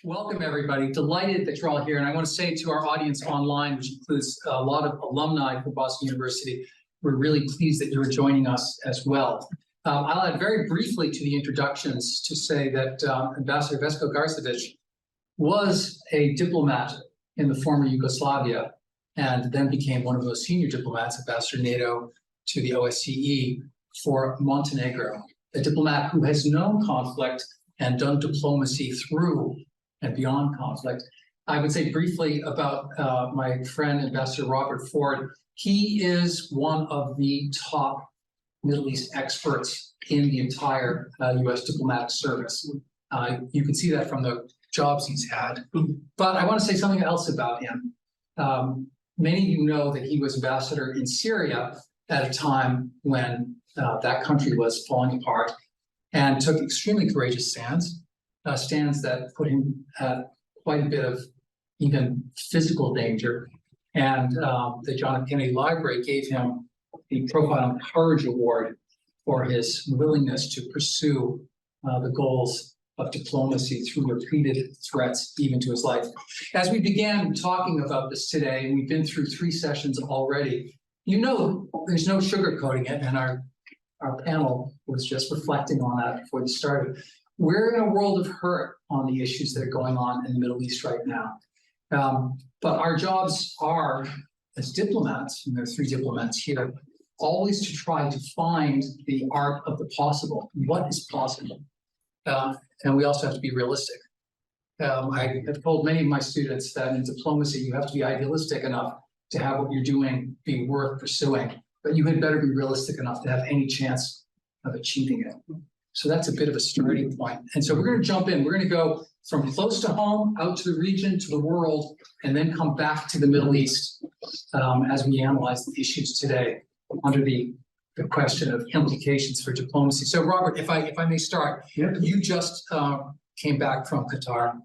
Welcome, everybody. Delighted that you're all here. And I want to say to our audience online, which includes a lot of alumni from Boston University, we're really pleased that you're joining us as well. I'll add very briefly to the introductions to say that Ambassador Vesko Garcevic was a diplomat in the former Yugoslavia and then became one of those senior diplomats, Ambassador NATO to the OSCE for Montenegro, a diplomat who has known conflict and done diplomacy through and beyond conflict. I would say briefly about my friend, Ambassador Robert Ford. He is one of the top Middle East experts in the entire U.S. diplomatic service. You can see that from the jobs he's had. But I want to say something else about him. Many of you know that he was ambassador in Syria at a time when that country was falling apart and took extremely courageous stands that put him at quite a bit of even physical danger. And the John F. Kennedy Library gave him the Profile on Courage Award for his willingness to pursue the goals of diplomacy through repeated threats, even to his life. As we began talking about this today, and we've been through 3 sessions already, you know there's no sugarcoating it, and our panel was just reflecting on that before this started. We're in a world of hurt on the issues that are going on in the Middle East right now. But our jobs are, as diplomats, and there are 3 diplomats here, always to try to find the art of the possible. What is possible? And we also have to be realistic. I have told many of my students that in diplomacy, you have to be idealistic enough to have what you're doing be worth pursuing, but you had better be realistic enough to have any chance of achieving it. So that's a bit of a starting point. And so we're going to jump in. We're going to go from close to home, out to the region, to the world, and then come back to the Middle East as we analyze the issues today under the question of implications for diplomacy. So Robert, if I may start, you just came back from Qatar.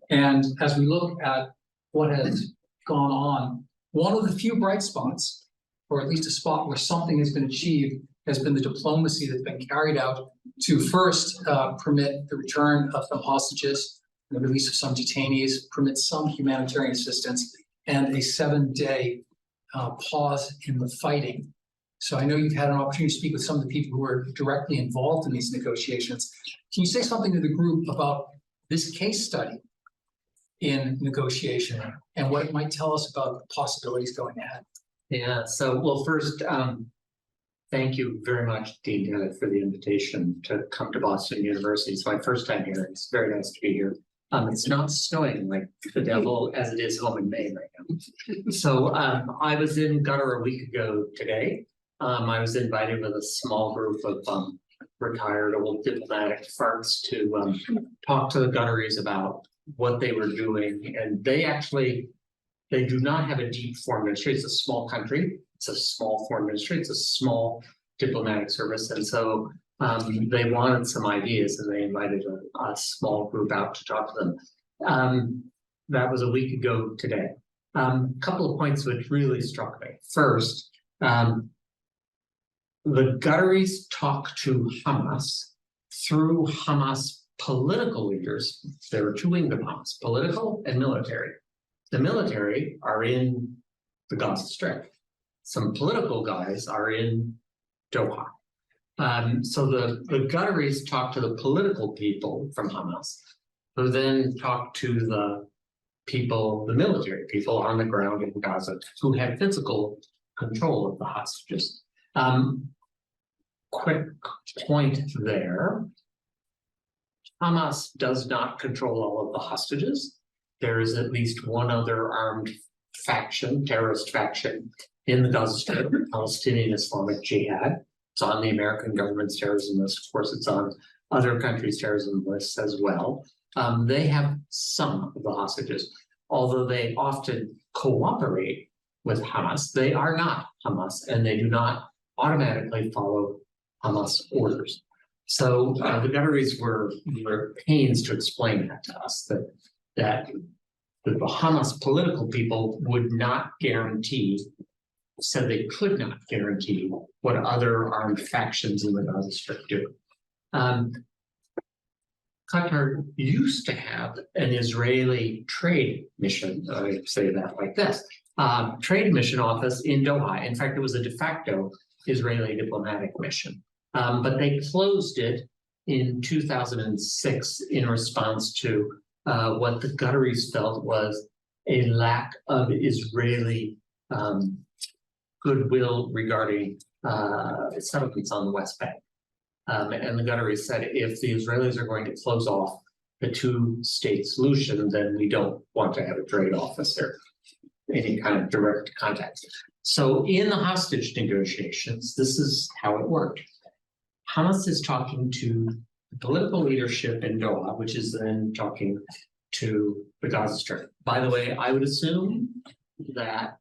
And as we look at what has gone on, one of the few bright spots, or at least a spot where something has been achieved, has been the diplomacy that's been carried out to first permit the return of some hostages, the release of some detainees, permit some humanitarian assistance, and a 7-day pause in the fighting. So I know you've had an opportunity to speak with some of the people who are directly involved in these negotiations. Can you say something to the group about this case study in negotiation and what it might tell us about the possibilities going ahead? Yeah, so, well, first, thank you very much, Dean Dennett, for the invitation to come to Boston University. It's my first time here. It's very nice to be here. It's not snowing like the devil as it is home in Maine right now. So I was in Qatar a week ago today. I was invited with a small group of retired old diplomatic farts to talk to the Qataris about what they were doing. And they do not have a deep foreign ministry. It's a small country. It's a small foreign ministry. It's a small diplomatic service. And so they wanted some ideas, and they invited a small group out to talk to them. That was a week ago today. A couple of points which really struck me. First, the Qataris talk to Hamas through Hamas political leaders. There are 2 wings of Hamas, political and military. The military are in the Gaza Strip. Some political guys are in Doha. So the Qataris talk to the political people from Hamas, who then talk to the people, the military people on the ground in Gaza, who have physical control of the hostages. Quick point there. Hamas does not control all of the hostages. There is at least one other armed faction, terrorist faction, in the Gaza Strip, Palestinian Islamic Jihad. It's on the American government's terrorism list. Of course, it's on other countries' terrorism lists as well. They have some of the hostages. Although they often cooperate with Hamas, they are not Hamas, and they do not automatically follow Hamas orders. So the Qataris were pains to explain that to us, that the Hamas political people would not guarantee, said they could not guarantee what other armed factions in the Gaza Strip do. Qatar used to have an Israeli trade mission, I say that like this, trade mission office in Doha. In fact, it was a de facto Israeli diplomatic mission. But they closed it in 2006 in response to what the Qataris felt was a lack of Israeli goodwill regarding settlements on the West Bank. And the Qataris said, if the Israelis are going to close off the two-state solution, then we don't want to have a trade office or any kind of direct contact. So in the hostage negotiations, this is how it worked. Hamas is talking to the political leadership in Doha, which is then talking to the Gaza Strip. By the way, I would assume that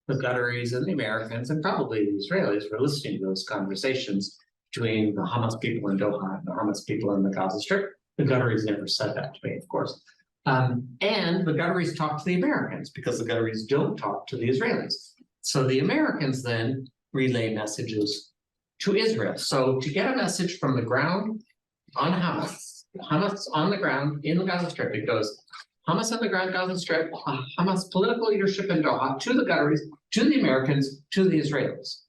the Qataris and the Americans and probably the Israelis were listening to those conversations between the Hamas people in Doha and the Hamas people in the Gaza Strip. The Qataris never said that to me, of course. And the Qataris talk to the Americans because the Qataris don't talk to the Israelis. So the Americans then relay messages to Israel. So to get a message from the ground on Hamas on the ground in the Gaza Strip, it goes Hamas on the ground, Gaza Strip, Hamas political leadership in Doha, to the Qataris, to the Americans, to the Israelis.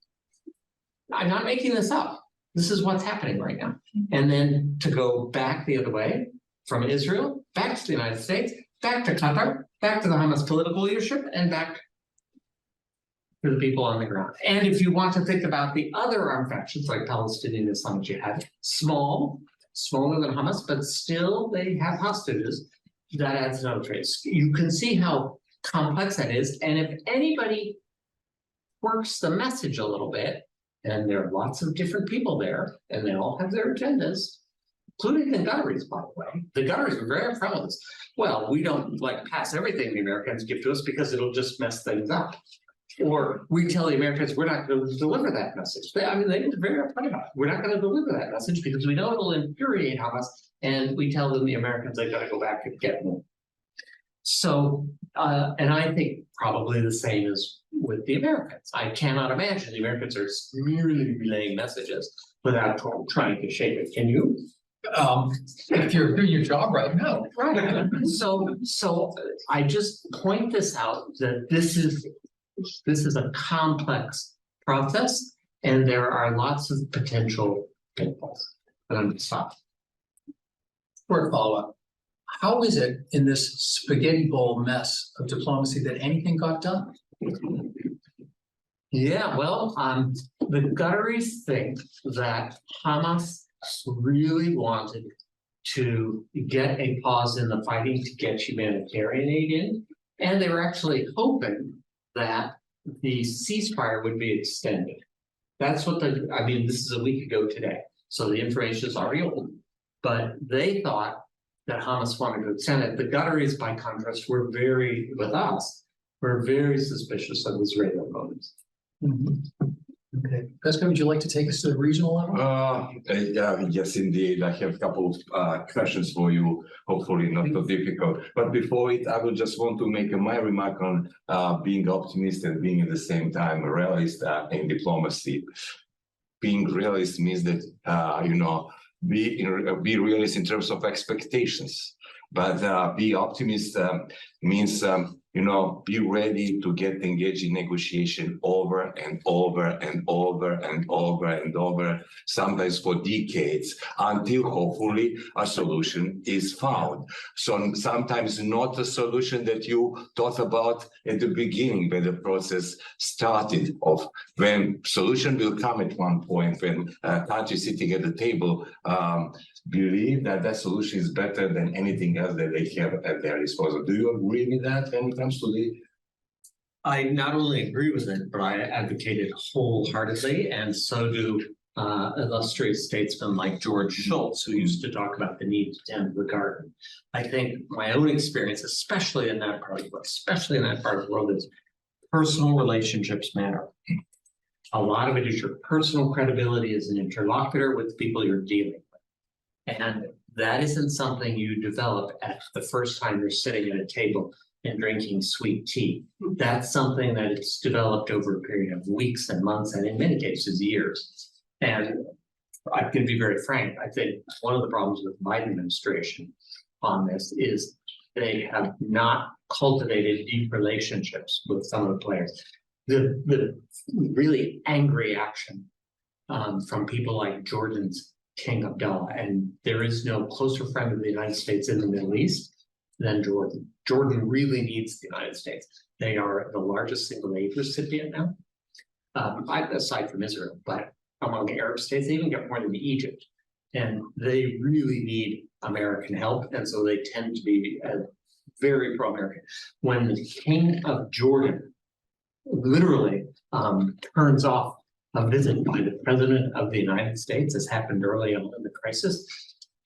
I'm not making this up. This is what's happening right now. And then to go back the other way, from Israel, back to the United States, back to Qatar, back to the Hamas political leadership, and back to the people on the ground. And if you want to think about the other armed factions like Palestinian Islamic Jihad, smaller than Hamas, but still they have hostages, that adds another trace. You can see how complex that is. And if anybody works the message a little bit, and there are lots of different people there, and they all have their agendas, including the Qataris, by the way. The Qataris are very upfront with us. Well, we don't like pass everything the Americans give to us because it'll just mess things up. Or we tell the Americans we're not going to deliver that message. They're very upfront about it. We're not going to deliver that message because we know it'll infuriate Hamas, and we tell them the Americans they've got to go back and get more. So, and I think probably the same is with the Americans. I cannot imagine the Americans are merely relaying messages without trying to shape it. Can you? If you're doing your job right, no. Right. So I just point this out that this is a complex process, and there are lots of potential pitfalls. And I'm going to stop. For a follow-up, how is it in this spaghetti bowl mess of diplomacy that anything got done? Yeah, well, the Qataris think that Hamas really wanted to get a pause in the fighting to get humanitarian aid in, and they were actually hoping that the ceasefire would be extended. That's what this is a week ago today, so the information is already old. But they thought that Hamas wanted to extend it. The Qataris, by contrast, were very suspicious of Israeli motives. Mm-hmm. Okay, Pesca, would you like to take us to the regional level? Yes, indeed. I have a couple of questions for you, hopefully not so difficult. But before it, I would just want to make my remark on being optimistic and being at the same time a realist in diplomacy. Being realist means that, be realist in terms of expectations. But be optimist means be ready to get engaged in negotiation over and over and over and over and over, sometimes for decades, until hopefully a solution is found. So sometimes not a solution that you thought about at the beginning when the process started, of when solution will come at one point, when countries sitting at the table believe that that solution is better than anything else that they have at their disposal. Do you agree with that when it comes to the? I not only agree with it, but I advocate it wholeheartedly, and so do illustrious statesmen like George Shultz, who used to talk about the need to tend the garden. I think my own experience, especially in that part of the world, is personal relationships matter. A lot of it is your personal credibility as an interlocutor with the people you're dealing with. And that isn't something you develop at the first time you're sitting at a table and drinking sweet tea. That's something that it's developed over a period of weeks and months, and in many cases, years. And I can be very frank. I think one of the problems with the Biden administration on this is they have not cultivated deep relationships with some of the players. The really angry action from people like Jordan's King Abdullah, and there is no closer friend of the United States in the Middle East than Jordan. Jordan really needs the United States. They are the largest single aid recipient now, aside from Israel, but among the Arab states, they even get more than Egypt. And they really need American help, and so they tend to be very pro-American. When the King of Jordan literally turns off a visit by the President of the United States, as happened early on in the crisis,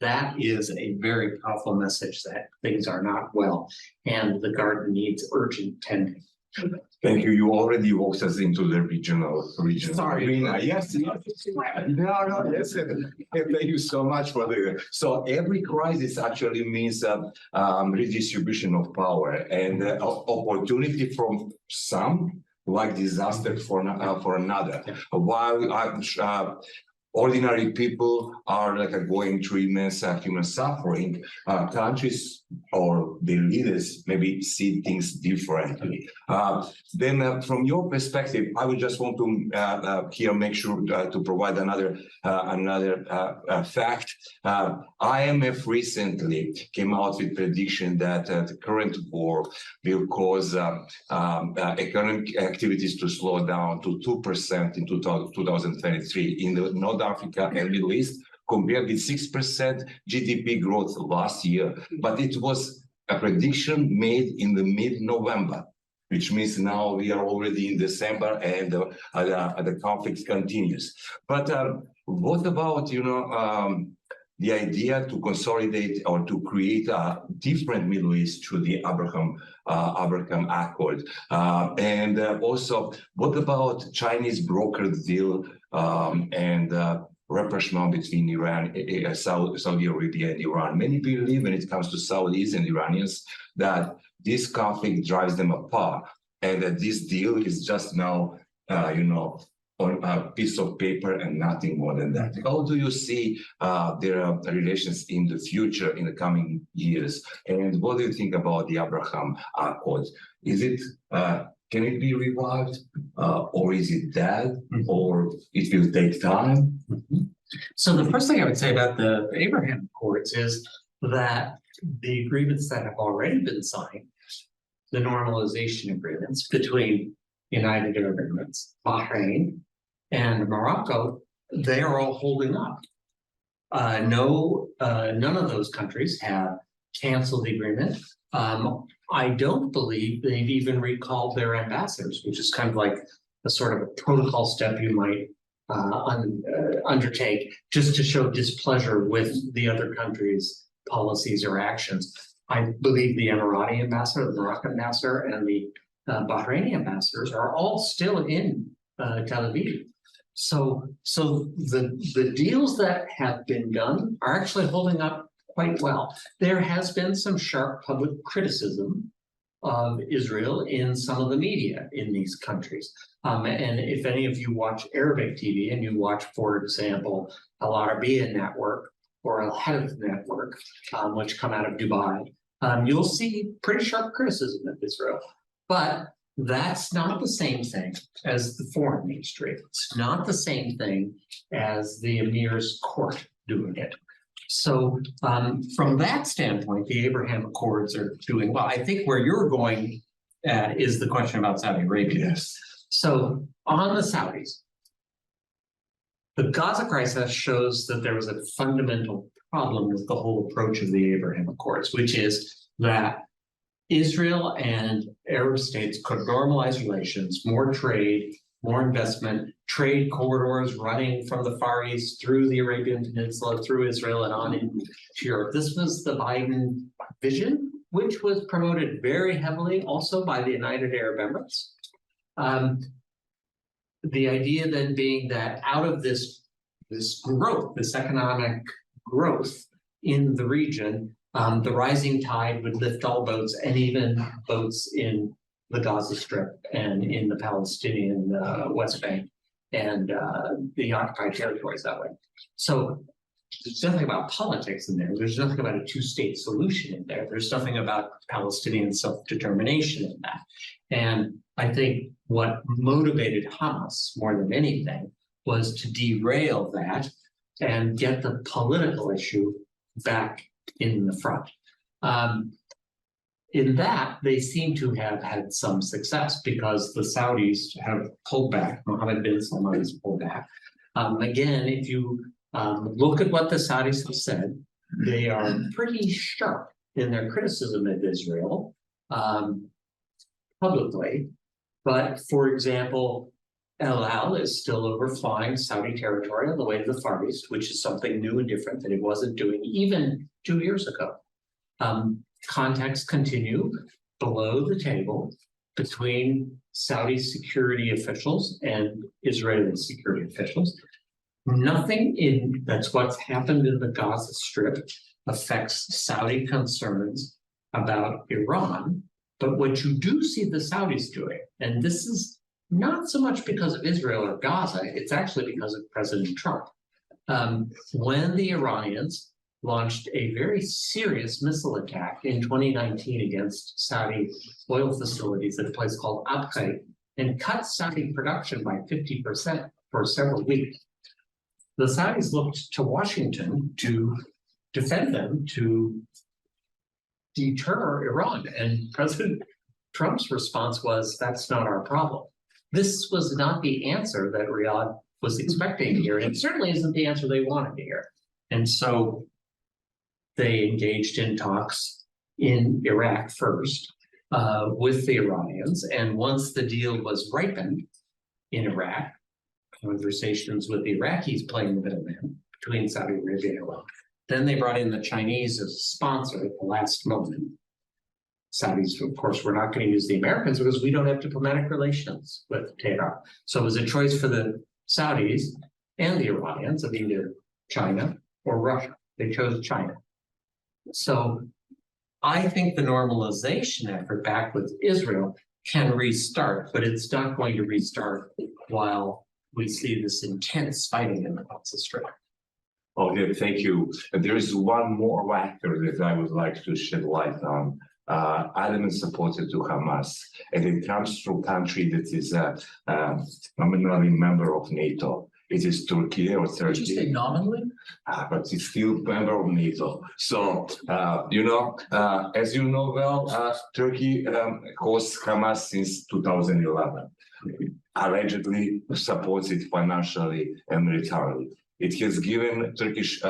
that is a very powerful message that things are not well, and the garden needs urgent tending. Thank you. You already walked us into the regional Sorry. arena. Yes. No, yes. Thank you so much for the. So every crisis actually means redistribution of power and opportunity from some, like disaster for another. While ordinary people are like going through immense human suffering, countries or their leaders maybe see things differently. Then from your perspective, I would just want to here make sure to provide another fact. IMF recently came out with prediction that the current war will cause economic activities to slow down to 2% in 2023 in the North Africa and Middle East, compared with 6% GDP growth last year. But it was a prediction made in the mid-November, which means now we are already in December and the conflict continues. But what about, the idea to consolidate or to create a different Middle East through the Abraham Accord? And also, what about Chinese brokered deal and rapprochement between Iran, Saudi Arabia and Iran? Many believe when it comes to Saudis and Iranians that this conflict drives them apart and that this deal is just now, on a piece of paper and nothing more than that. How do you see their relations in the future, in the coming years? And what do you think about the Abraham Accord? Is it, can it be revived, or is it dead, or it will take time? So the first thing I would say about the Abraham Accords is that the agreements that have already been signed, the normalization agreements between United Arab Emirates, Bahrain, and Morocco, they are all holding up. None of those countries have canceled the agreement. I don't believe they've even recalled their ambassadors, which is kind of like a sort of a protocol step you might undertake just to show displeasure with the other countries' policies or actions. I believe the Emirati ambassador, the Moroccan ambassador, and the Bahraini ambassadors are all still in Tel Aviv. So the deals that have been done are actually holding up quite well. There has been some sharp public criticism of Israel in some of the media in these countries. And if any of you watch Arabic TV and you watch, for example, Al Arabiya Network or Al Hadith Network, which come out of Dubai, you'll see pretty sharp criticism of Israel. But that's not the same thing as the foreign ministry. It's not the same thing as the Emir's court doing it. So from that standpoint, the Abraham Accords are doing well. I think where you're going at is the question about Saudi Arabia. Yes. So on the Saudis, the Gaza crisis shows that there was a fundamental problem with the whole approach of the Abraham Accords, which is that Israel and Arab states could normalize relations, more trade, more investment, trade corridors running from the Far East through the Arabian Peninsula, through Israel and on into Europe. This was the Biden vision, which was promoted very heavily also by the United Arab Emirates. The idea then being that out of this growth, this economic growth in the region, the rising tide would lift all boats, and even boats in the Gaza Strip and in the Palestinian West Bank. and the occupied territories that way. So there's nothing about politics in there. There's nothing about a two-state solution in there. There's nothing about Palestinian self-determination in that. And I think what motivated Hamas more than anything was to derail that and get the political issue back in the front. In that, they seem to have had some success because the Saudis have pulled back. Mohammed bin Salman has pulled back. Again, if you look at what the Saudis have said, they are pretty sharp in their criticism of Israel publicly. But for example, El Al is still overflying Saudi territory on the way to the Far East, which is something new and different that it wasn't doing even 2 years ago. Contacts continue below the table between Saudi security officials and Israeli security officials. Nothing that's what's happened in the Gaza Strip affects Saudi concerns about Iran. But what you do see the Saudis doing, and this is not so much because of Israel or Gaza, it's actually because of President Trump. When the Iranians launched a very serious missile attack in 2019 against Saudi oil facilities at a place called Abqaiq and cut Saudi production by 50% for several weeks, the Saudis looked to Washington to defend them, to deter Iran. And President Trump's response was, that's not our problem. This was not the answer that Riyadh was expecting to hear, and it certainly isn't the answer they wanted to hear. And so they engaged in talks in Iraq first with the Iranians. And once the deal was ripened in Iraq, conversations with the Iraqis playing the middleman between Saudi Arabia and Iran. Then they brought in the Chinese as a sponsor at the last moment. Saudis, of course, were not going to use the Americans because we don't have diplomatic relations with Tehran. So it was a choice for the Saudis and the Iranians of either China or Russia. They chose China. So I think the normalization effort back with Israel can restart, but it's not going to restart while we see this intense fighting in the Gaza Strip. Okay, thank you. There is one more factor that I would like to shed light on. Adamant supporter to Hamas, and it comes from a country that is nominally member of NATO. It is Turkey or Turkey. Did you say nominally? But it's still member of NATO. So, as you know well, Turkey hosts Hamas since 2011. Allegedly supports it financially and militarily. It has given Turkish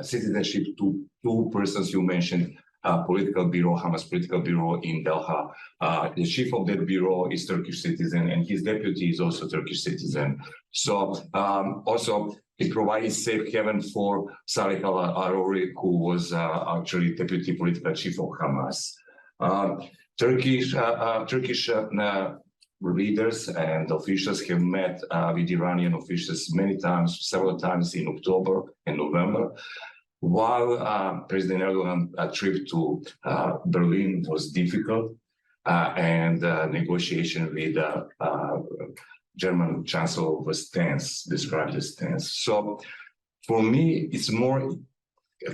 citizenship to two persons you mentioned, political bureau, Hamas political bureau in Doha. The chief of that bureau is Turkish citizen, and his deputy is also Turkish citizen. So also it provides safe haven for Saleh al-Aruri, who was actually deputy political chief of Hamas. Turkish leaders and officials have met with Iranian officials many times, several times in October and November. While President Erdogan's trip to Berlin was difficult and negotiation with German Chancellor was tense, described as tense. So for me, it's more,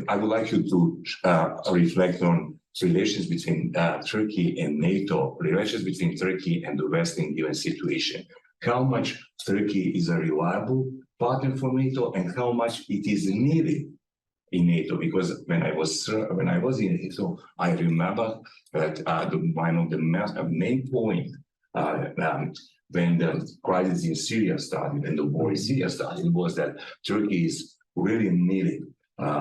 I would like you to reflect on relations between Turkey and NATO, relations between Turkey and the West in given situation. How much Turkey is a reliable partner for NATO and how much it is needed in NATO, because when I was in NATO, I remember that one of the main point when the crisis in Syria started and the war in Syria started was that Turkey is really needed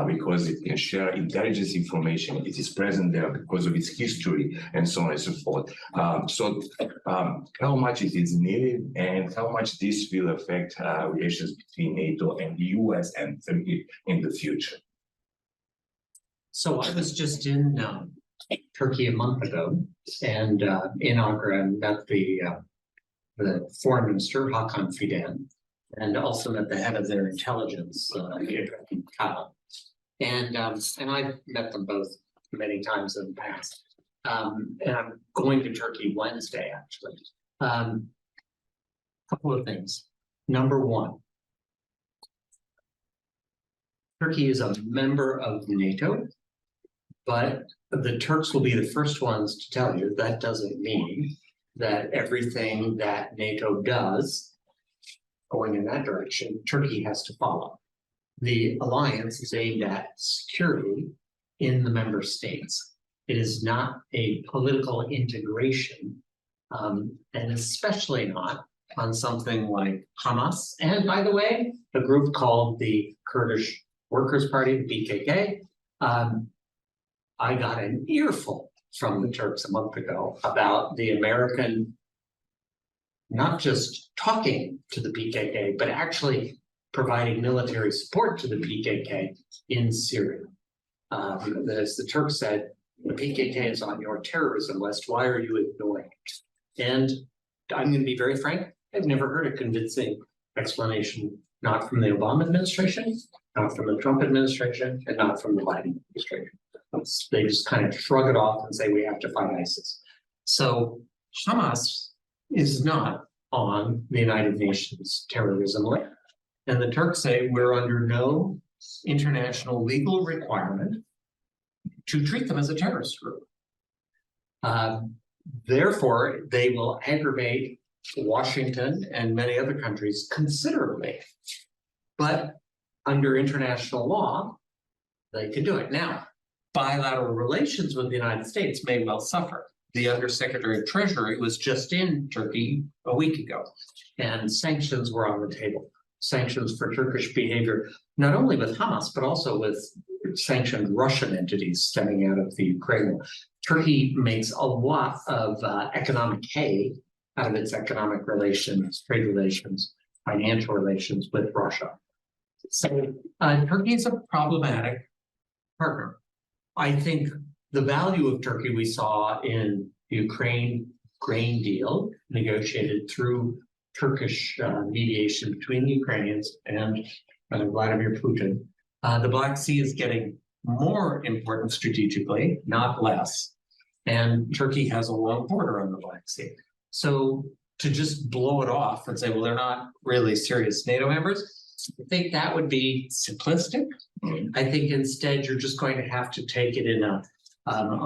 because it can share intelligence information. It is present there because of its history and so on and so forth. How much it is needed and how much this will affect relations between NATO and the US and Turkey in the future. So I was just in Turkey a month ago, and in Ankara, I met the foreign minister, Hakan Fidan, and also met the head of their intelligence, Ibrahim Khan. And I've met them both many times in the past. And I'm going to Turkey Wednesday, actually. Couple of things. Number one, Turkey is a member of NATO, but the Turks will be the first ones to tell you that doesn't mean that everything that NATO does going in that direction, Turkey has to follow. The alliance is aimed at security in the member states. It is not a political integration, and especially not on something like Hamas. And by the way, a group called the Kurdish Workers' Party, the PKK. I got an earful from the Turks a month ago about the American not just talking to the PKK, but actually providing military support to the PKK in Syria. As the Turks said, the PKK is on your terrorism list. Why are you ignoring it? And I'm going to be very frank. I've never heard a convincing explanation, not from the Obama administration, not from the Trump administration, and not from the Biden administration. They just kind of shrug it off and say we have to fight ISIS. So Hamas is not on the United Nations terrorism list. And the Turks say we're under no international legal requirement to treat them as a terrorist group. Therefore, they will aggravate Washington and many other countries considerably. But under international law, they can do it. Now, bilateral relations with the United States may well suffer. The Undersecretary of Treasury was just in Turkey a week ago, and sanctions were on the table. Sanctions for Turkish behavior, not only with Hamas, but also with sanctioned Russian entities stemming out of the Ukraine. Turkey makes a lot of economic hay out of its economic relations, trade relations, financial relations with Russia. So Turkey is a problematic partner. I think the value of Turkey we saw in the Ukraine grain deal negotiated through Turkish mediation between the Ukrainians and Vladimir Putin. The Black Sea is getting more important strategically, not less. And Turkey has a long border on the Black Sea. So to just blow it off and say, well, they're not really serious NATO members, I think that would be simplistic. I think instead you're just going to have to take it in a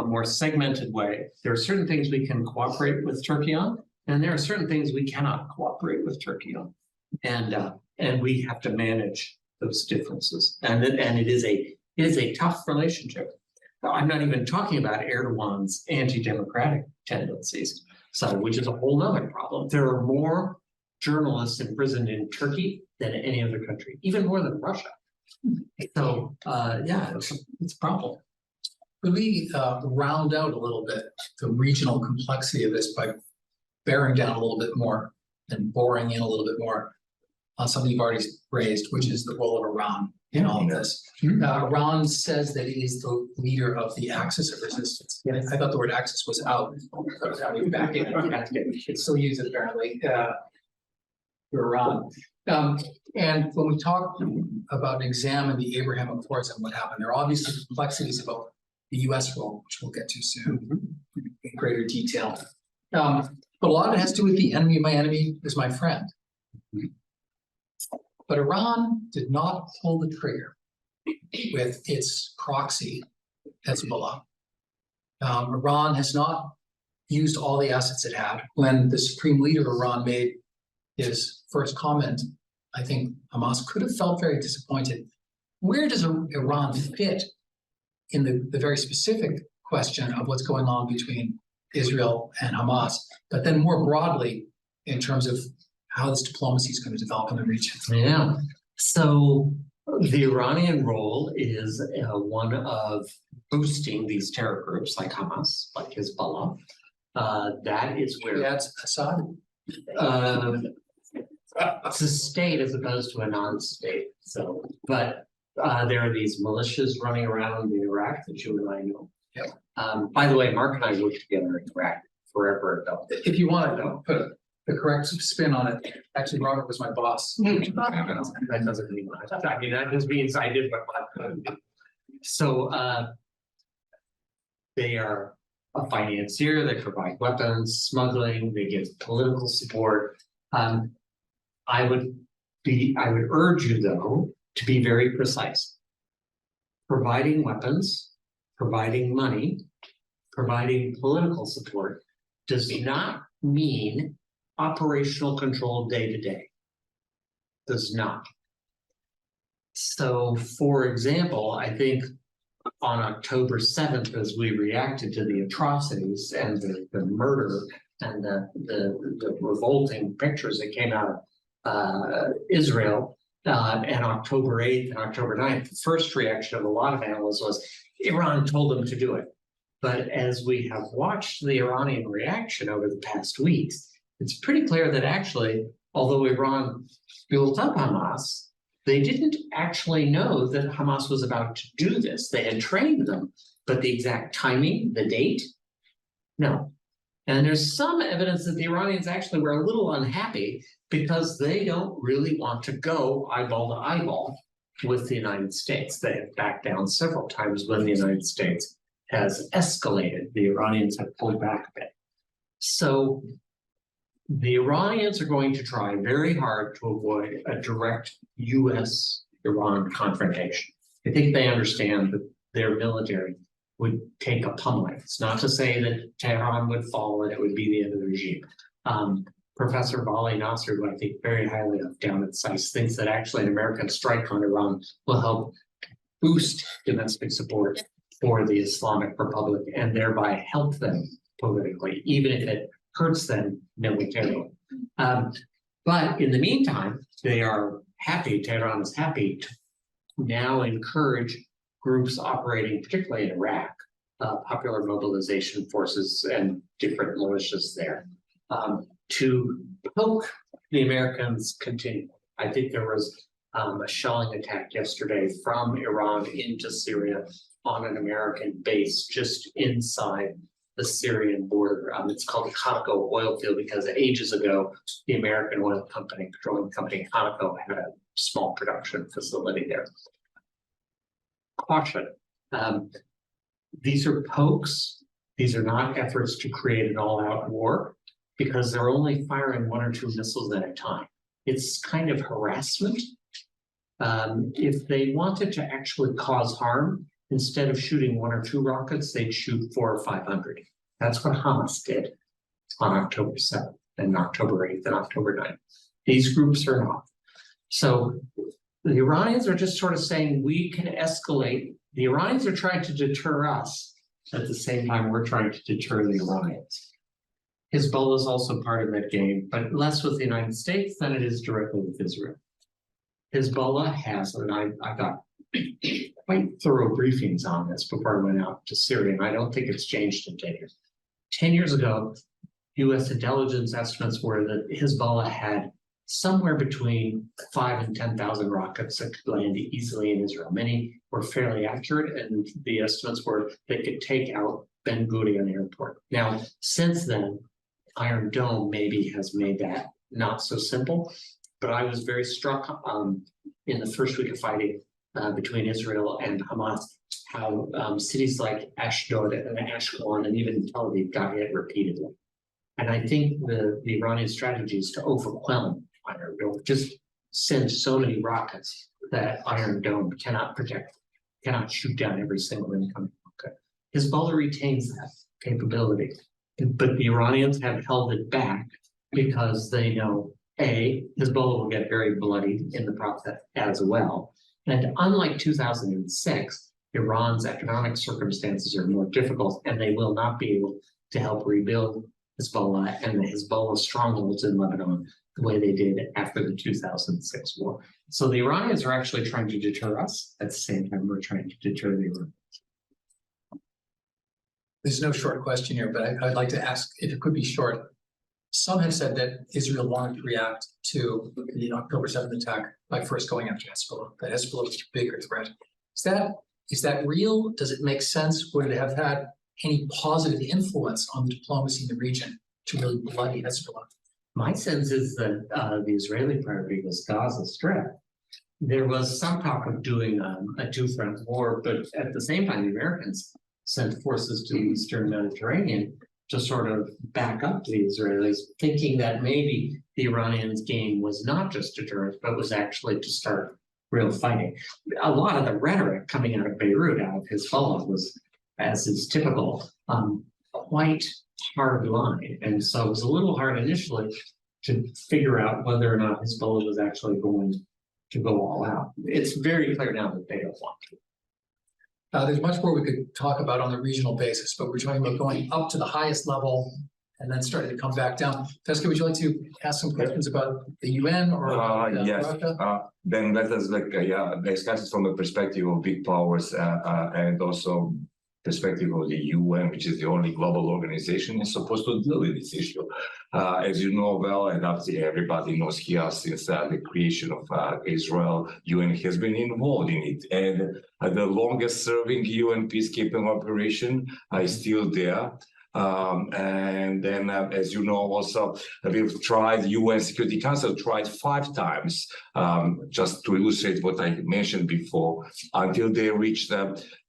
more segmented way. There are certain things we can cooperate with Turkey on, and there are certain things we cannot cooperate with Turkey on. And we have to manage those differences. And it is a tough relationship. I'm not even talking about Erdogan's anti-democratic tendencies, so which is a whole other problem. There are more journalists imprisoned in Turkey than any other country, even more than Russia. So yeah, it's a problem. Could we round out a little bit the regional complexity of this by bearing down a little bit more and boring in a little bit more on something you've already raised, which is the role of Iran in all of this? Iran says that it is the leader of the axis of resistance. I thought the word axis was out. Back in. It's still used apparently for Iran. And when we talk about and examine the Abraham Accords and what happened, there are obviously complexities about the U.S. role, which we'll get to soon in greater detail. But a lot of it has to do with the enemy of my enemy is my friend. But Iran did not pull the trigger with its proxy, Hezbollah. Iran has not used all the assets it had. When the supreme leader of Iran made his first comment, I think Hamas could have felt very disappointed. Where does Iran fit in the very specific question of what's going on between Israel and Hamas, but then more broadly in terms of how this diplomacy is going to develop in the region? Yeah. So the Iranian role is one of boosting these terror groups like Hamas, like Hezbollah. That is where That's Assad. It's a state as opposed to a non-state. So, but there are these militias running around in Iraq that you and I know. Yep. By the way, Mark and I worked together in Iraq forever ago. If you want to put the correct spin on it, actually, Robert was my boss. That doesn't mean much. I mean, that just means I did what I could. So they are a financier, they provide weapons, smuggling, they give political support. I would I would urge you, though, to be very precise. Providing weapons, providing money, providing political support does not mean operational control day to day. Does not. So, for example, I think on October 7th, as we reacted to the atrocities and the murder and the revolting pictures that came out of Israel, and October 8th and October 9th, the first reaction of a lot of analysts was Iran told them to do it. But as we have watched the Iranian reaction over the past weeks, it's pretty clear that actually, although Iran built up Hamas, they didn't actually know that Hamas was about to do this. They had trained them, but the exact timing, the date, no. And there's some evidence that the Iranians actually were a little unhappy because they don't really want to go eyeball to eyeball with the United States. They have backed down several times when the United States has escalated. The Iranians have pulled back a bit. So the Iranians are going to try very hard to avoid a direct US-Iran confrontation. I think they understand that their military would take a pummeling. It's not to say that Tehran would fall and it would be the end of the regime. Professor Bali Nasser, who I think very highly of down at SAIS, thinks that actually an American strike on Iran will help boost domestic support for the Islamic Republic and thereby help them politically, even if it hurts them militarily. But in the meantime, they are happy, Tehran is happy to now encourage groups operating, particularly in Iraq, popular mobilization forces and different militias there, to poke the Americans continually. I think there was a shelling attack yesterday from Iran into Syria on an American base just inside the Syrian border. It's called the Conoco oil field because ages ago, the American oil company, petroleum company Conoco, had a small production facility there. Caution. These are pokes. These are not efforts to create an all-out war because they're only firing 1 or 2 missiles at a time. It's kind of harassment. If they wanted to actually cause harm, instead of shooting 1 or 2 rockets, they'd shoot 400 or 500. That's what Hamas did on October 7th and October 8th and October 9th. These groups are not. So the Iranians are just sort of saying we can escalate. The Iranians are trying to deter us at the same time we're trying to deter the Iranians. Hezbollah is also part of that game, but less with the United States than it is directly with Israel. Hezbollah has, and I got quite thorough briefings on this before I went out to Syria, and I don't think it's changed in 10 years. 10 years ago, US intelligence estimates were that Hezbollah had somewhere between 5,000 and 10,000 rockets that could land easily in Israel. Many were fairly accurate, and the estimates were they could take out Ben Gurion Airport. Now, since then, Iron Dome maybe has made that not so simple, but I was very struck in the first week of fighting between Israel and Hamas, how cities like Ashdod and Ashkelon and even Tel Aviv got hit repeatedly. And I think the Iranian strategy is to overwhelm Iron Dome, just send so many rockets that Iron Dome cannot protect, cannot shoot down every single incoming rocket. Hezbollah retains that capability, but the Iranians have held it back because they know, A, Hezbollah will get very bloody in the process as well. And unlike 2006, Iran's economic circumstances are more difficult, and they will not be able to help rebuild Hezbollah and the Hezbollah strongholds in Lebanon the way they did after the 2006 war. So the Iranians are actually trying to deter us. At the same time, we're trying to deter the Iranians. There's no short question here, but I'd like to ask if it could be short. Some have said that Israel wanted to react to the October 7th attack by first going after Hezbollah, that Hezbollah was a bigger threat. Is that real? Does it make sense? Would it have had any positive influence on diplomacy in the region to really bloody Hezbollah? My sense is that the Israeli priority was Gaza Strip. There was some talk of doing a two-front war, but at the same time, the Americans sent forces to the Eastern Mediterranean to sort of back up the Israelis, thinking that maybe the Iranians' game was not just deterrence, but was actually to start real fighting. A lot of the rhetoric coming out of Beirut, out of Hezbollah, was, as is typical, quite hard line. And so it was a little hard initially to figure out whether or not Hezbollah was actually going to go all out. It's very clear now that they don't want to. There's much more we could talk about on the regional basis, but we're talking about going up to the highest level and then starting to come back down. Fesca, would you like to ask some questions about the UN or Yes. Russia? Then let us discuss it from the perspective of big powers and also perspective of the UN, which is the only global organization is supposed to deal with this issue. As you know well, and obviously everybody knows here, since the creation of Israel, UN has been involved in it. And the longest serving UN peacekeeping operation is still there. And then, as you know, also we've tried, UN Security Council tried 5 times, just to illustrate what I mentioned before, until they reached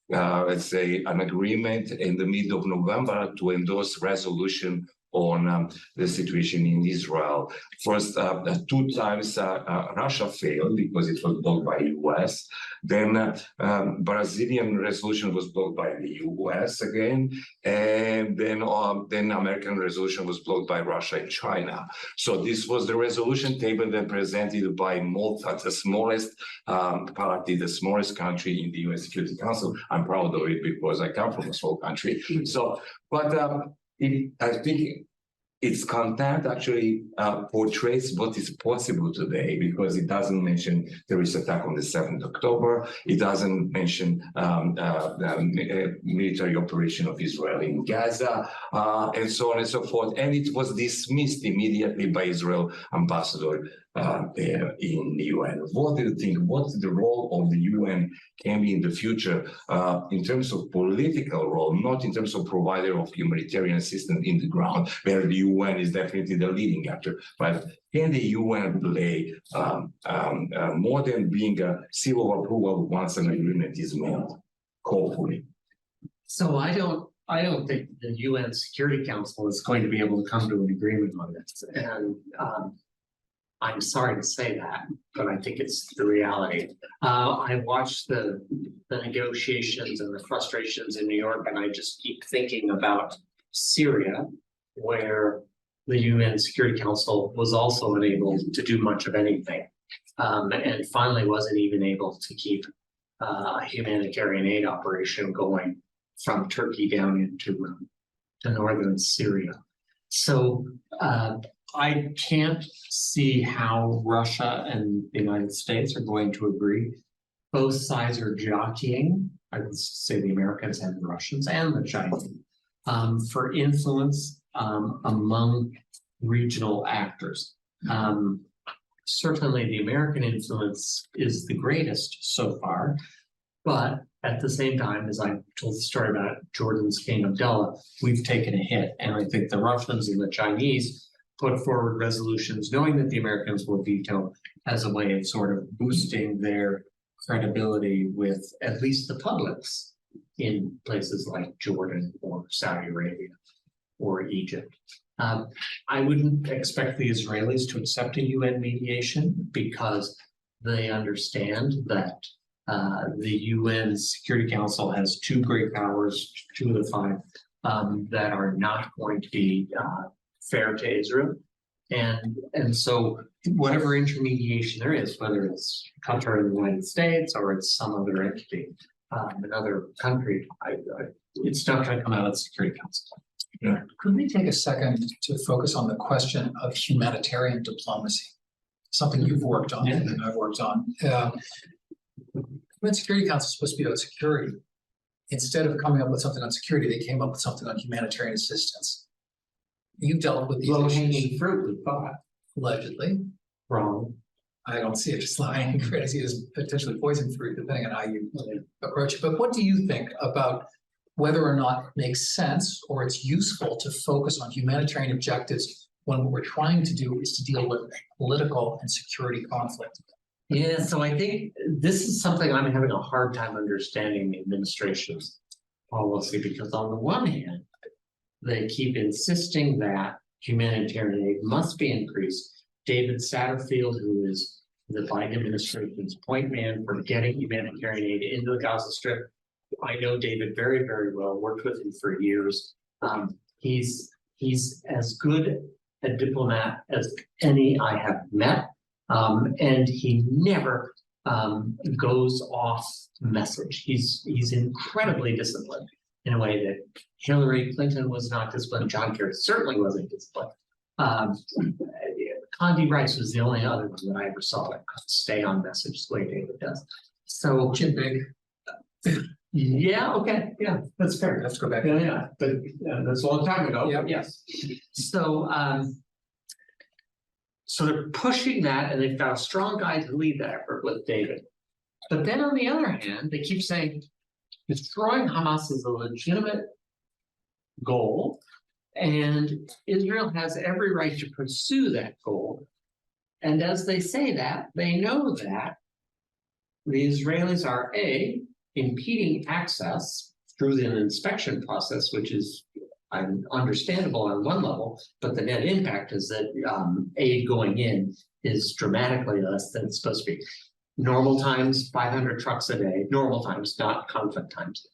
let's say an agreement in the middle of November to endorse resolution on the situation in Israel. First, 2 times Russia failed because it was blocked by US. Then Brazilian resolution was blocked by the US again. And then American resolution was blocked by Russia and China. So this was the resolution tabled and presented by Malta, the smallest party, the smallest country in the UN Security Council. I'm proud of it because I come from a small country. So, but I think its content actually portrays what is possible today, because it doesn't mention terrorist attack on the 7th of October. It doesn't mention the military operation of Israel in Gaza, and so on and so forth. And it was dismissed immediately by Israel ambassador there in the UN. What do you think? What's the role of the UN can be in the future in terms of political role, not in terms of provider of humanitarian assistance in the ground, where the UN is definitely the leading actor, but can the UN play more than being a seal of approval once an agreement is made, hopefully? So I don't think the UN Security Council is going to be able to come to an agreement on this. And I'm sorry to say that, but I think it's the reality. I watched the negotiations and the frustrations in New York, and I just keep thinking about Syria, where the UN Security Council was also unable to do much of anything, and finally wasn't even able to keep a humanitarian aid operation going from Turkey down into to northern Syria. So I can't see how Russia and the United States are going to agree. Both sides are jockeying, I would say the Americans and the Russians and the Chinese, for influence among regional actors. Certainly the American influence is the greatest so far, but at the same time, as I told the story about Jordan's King Abdullah, we've taken a hit. And I think the Russians and the Chinese put forward resolutions knowing that the Americans will veto as a way of sort of boosting their credibility with at least the publics in places like Jordan or Saudi Arabia or Egypt. I wouldn't expect the Israelis to accept a UN mediation because they understand that the UN Security Council has 2 great powers, 2 of the 5, that are not going to be fair to Israel. And so whatever intermediation there is, whether it's Qatar in the United States or it's some other entity, another country, it's not going to come out of the Security Council. Yeah. Could we take a second to focus on the question of humanitarian diplomacy? Something you've worked on and I've worked on. When Security Council is supposed to be about security, instead of coming up with something on security, they came up with something on humanitarian assistance. You dealt with these low-hanging fruit, we thought. Allegedly. Wrong. I don't see it as low-hanging fruit. I see it as potentially poison fruit, depending on how you approach it. But what do you think about whether or not it makes sense or it's useful to focus on humanitarian objectives when what we're trying to do is to deal with political and security conflict? Yeah, so I think this is something I'm having a hard time understanding the administration's policy, because on the one hand, they keep insisting that humanitarian aid must be increased. David Satterfield, who is the Biden administration's point man for getting humanitarian aid into the Gaza Strip. I know David very, very well, worked with him for years. He's as good a diplomat as any I have met. And he never goes off message. He's incredibly disciplined in a way that Hillary Clinton was not disciplined. John Kerry certainly wasn't disciplined. Condi Rice was the only other one that I ever saw that could stay on message the way David does. So Jim Big. yeah, okay, yeah, that's fair. Let's go back. Yeah, but that's a long time ago. Yeah. Yes. So so they're pushing that, and they've got a strong guy to lead that effort with David. But then on the other hand, they keep saying destroying Hamas is a legitimate goal, and Israel has every right to pursue that goal. And as they say that, they know that the Israelis are impeding access through the inspection process, which is understandable on one level, but the net impact is that aid going in is dramatically less than it's supposed to be. Normal times, 500 trucks a day, normal times, not conflict times.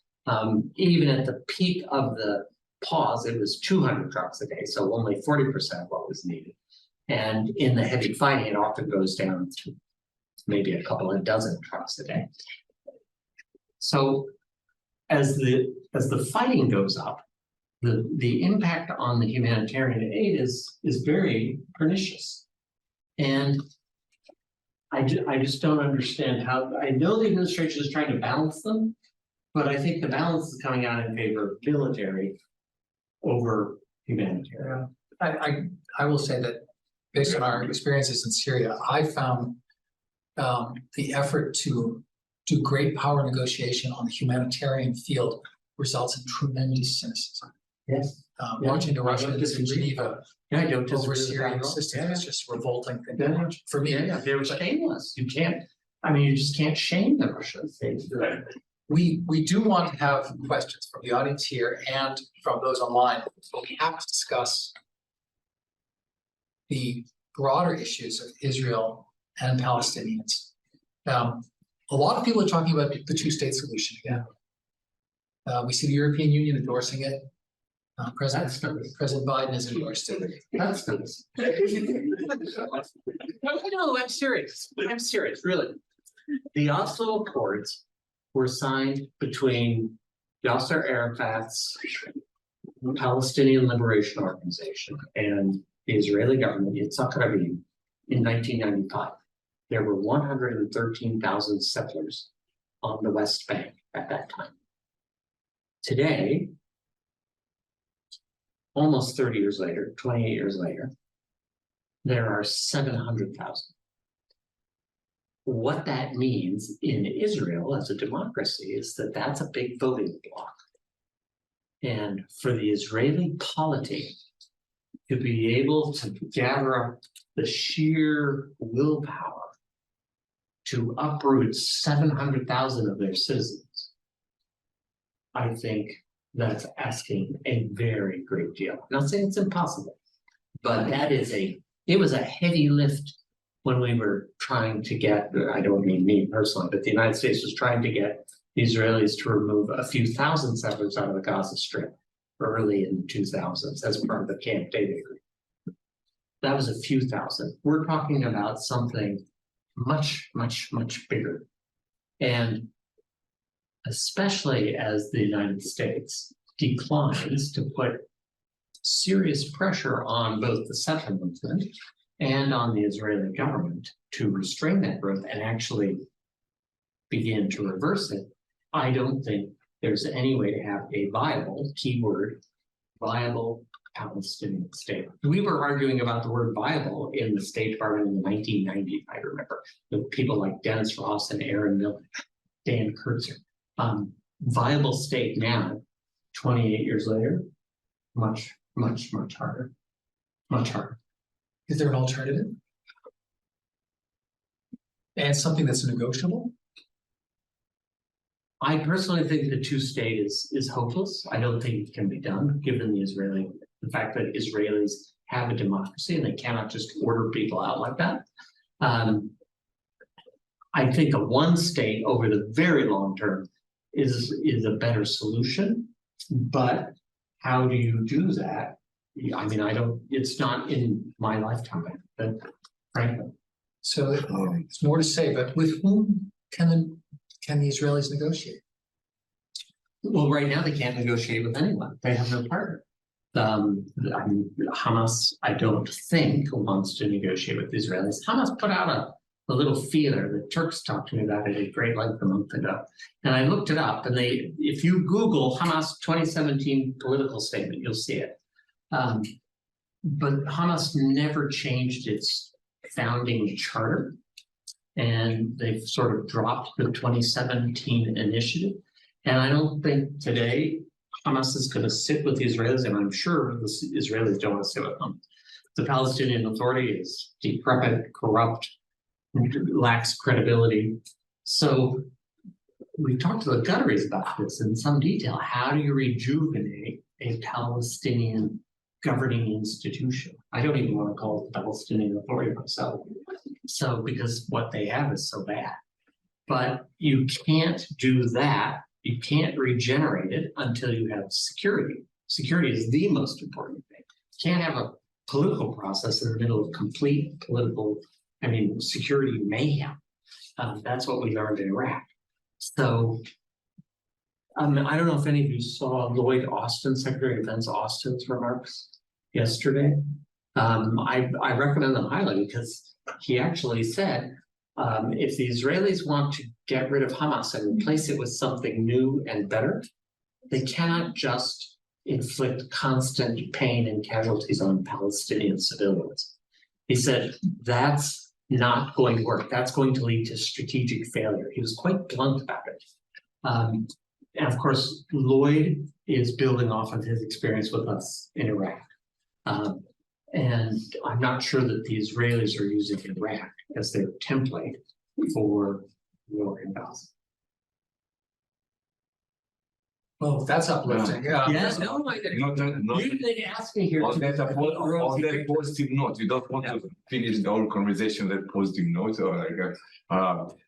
Even at the peak of the pause, it was 200 trucks a day, so only 40% of what was needed. And in the heavy fighting, it often goes down to maybe a couple of dozen trucks a day. So as the fighting goes up, the impact on the humanitarian aid is very pernicious. And I just don't understand how. I know the administration is trying to balance them, but I think the balance is coming out in favor of military over humanitarian. I will say that based on our experiences in Syria, I found the effort to do great power negotiation on the humanitarian field results in tremendous cynicism. Yes. Watching the Russians in Geneva Yeah, I don't over disagree with that Syrian at all. systems is just a revolting thing to Yeah. watch for me. Yeah, they were shameless. You can't. I mean, you just can't shame the Russians. We do want to have questions from the audience here and from those online, but we have to discuss the broader issues of Israel and Palestinians. A lot of people are talking about the two-state solution again. We see the European Union endorsing it. President Biden has endorsed it. That's nice. No, I'm serious. I'm serious, really. The Oslo Accords were signed between Yasser Arafat's Palestinian Liberation Organization and the Israeli government, Yitzhak Rabin, in 1995. There were 113,000 settlers on the West Bank at that time. Today, almost 30 years later, 28 years later, there are 700,000. What that means in Israel as a democracy is that that's a big voting bloc. And for the Israeli polity to be able to gather up the sheer willpower to uproot 700,000 of their citizens, I think that's asking a very great deal. I'm not saying it's impossible, but it was a heavy lift when we were trying to get, I don't mean me personally, but the United States was trying to get the Israelis to remove a few thousand settlers out of the Gaza Strip early in the 2000s as part of the Camp David agreement. That was a few thousand. We're talking about something much, much, much bigger. And especially as the United States declines to put serious pressure on both the settler movement and on the Israeli government to restrain that growth and actually begin to reverse it, I don't think there's any way to have a viable, keyword, viable Palestinian state. We were arguing about the word viable in the State Department in the 1990s, I remember, with people like Dennis Ross and Aaron Miller, Dan Kurtzer. Viable state now, 28 years later, much, much, much harder. Much harder. Is there an alternative? And something that's negotiable? I personally think the two-state is hopeless. I don't think it can be done, given the fact that Israelis have a democracy and they cannot just order people out like that. I think a one state over the very long term is a better solution, but how do you do that? I mean, it's not in my lifetime, but frankly. So it's more to say, but with whom can the Israelis negotiate? Well, right now they can't negotiate with anyone. They have no partner. Hamas, I don't think, wants to negotiate with the Israelis. Hamas put out a little feeler. The Turks talked to me about it at great length a month ago. And I looked it up, and if you Google Hamas 2017 political statement, you'll see it. But Hamas never changed its founding charter, and they've sort of dropped the 2017 initiative. And I don't think today Hamas is going to sit with the Israelis, and I'm sure the Israelis don't want to sit with them. The Palestinian Authority is decrepit, corrupt, lacks credibility. So we talked to the Qataris about this in some detail. How do you rejuvenate a Palestinian governing institution? I don't even want to call it the Palestinian Authority myself. So because what they have is so bad. But you can't do that. You can't regenerate it until you have security. Security is the most important thing. You can't have a political process in the middle of complete security mayhem. That's what we learned in Iraq. So I don't know if any of you saw Lloyd Austin, Secretary of Defense Austin's remarks yesterday. I recommend them highly because he actually said, if the Israelis want to get rid of Hamas and replace it with something new and better, they cannot just inflict constant pain and casualties on Palestinian civilians. He said, that's not going to work. That's going to lead to strategic failure. He was quite blunt about it. And of course, Lloyd is building off of his experience with us in Iraq. And I'm not sure that the Israelis are using Iraq as their template for war in Gaza. Well, that's uplifting. Yes, no, you didn't ask me here. On that positive note, we don't want to finish our conversation with that positive note.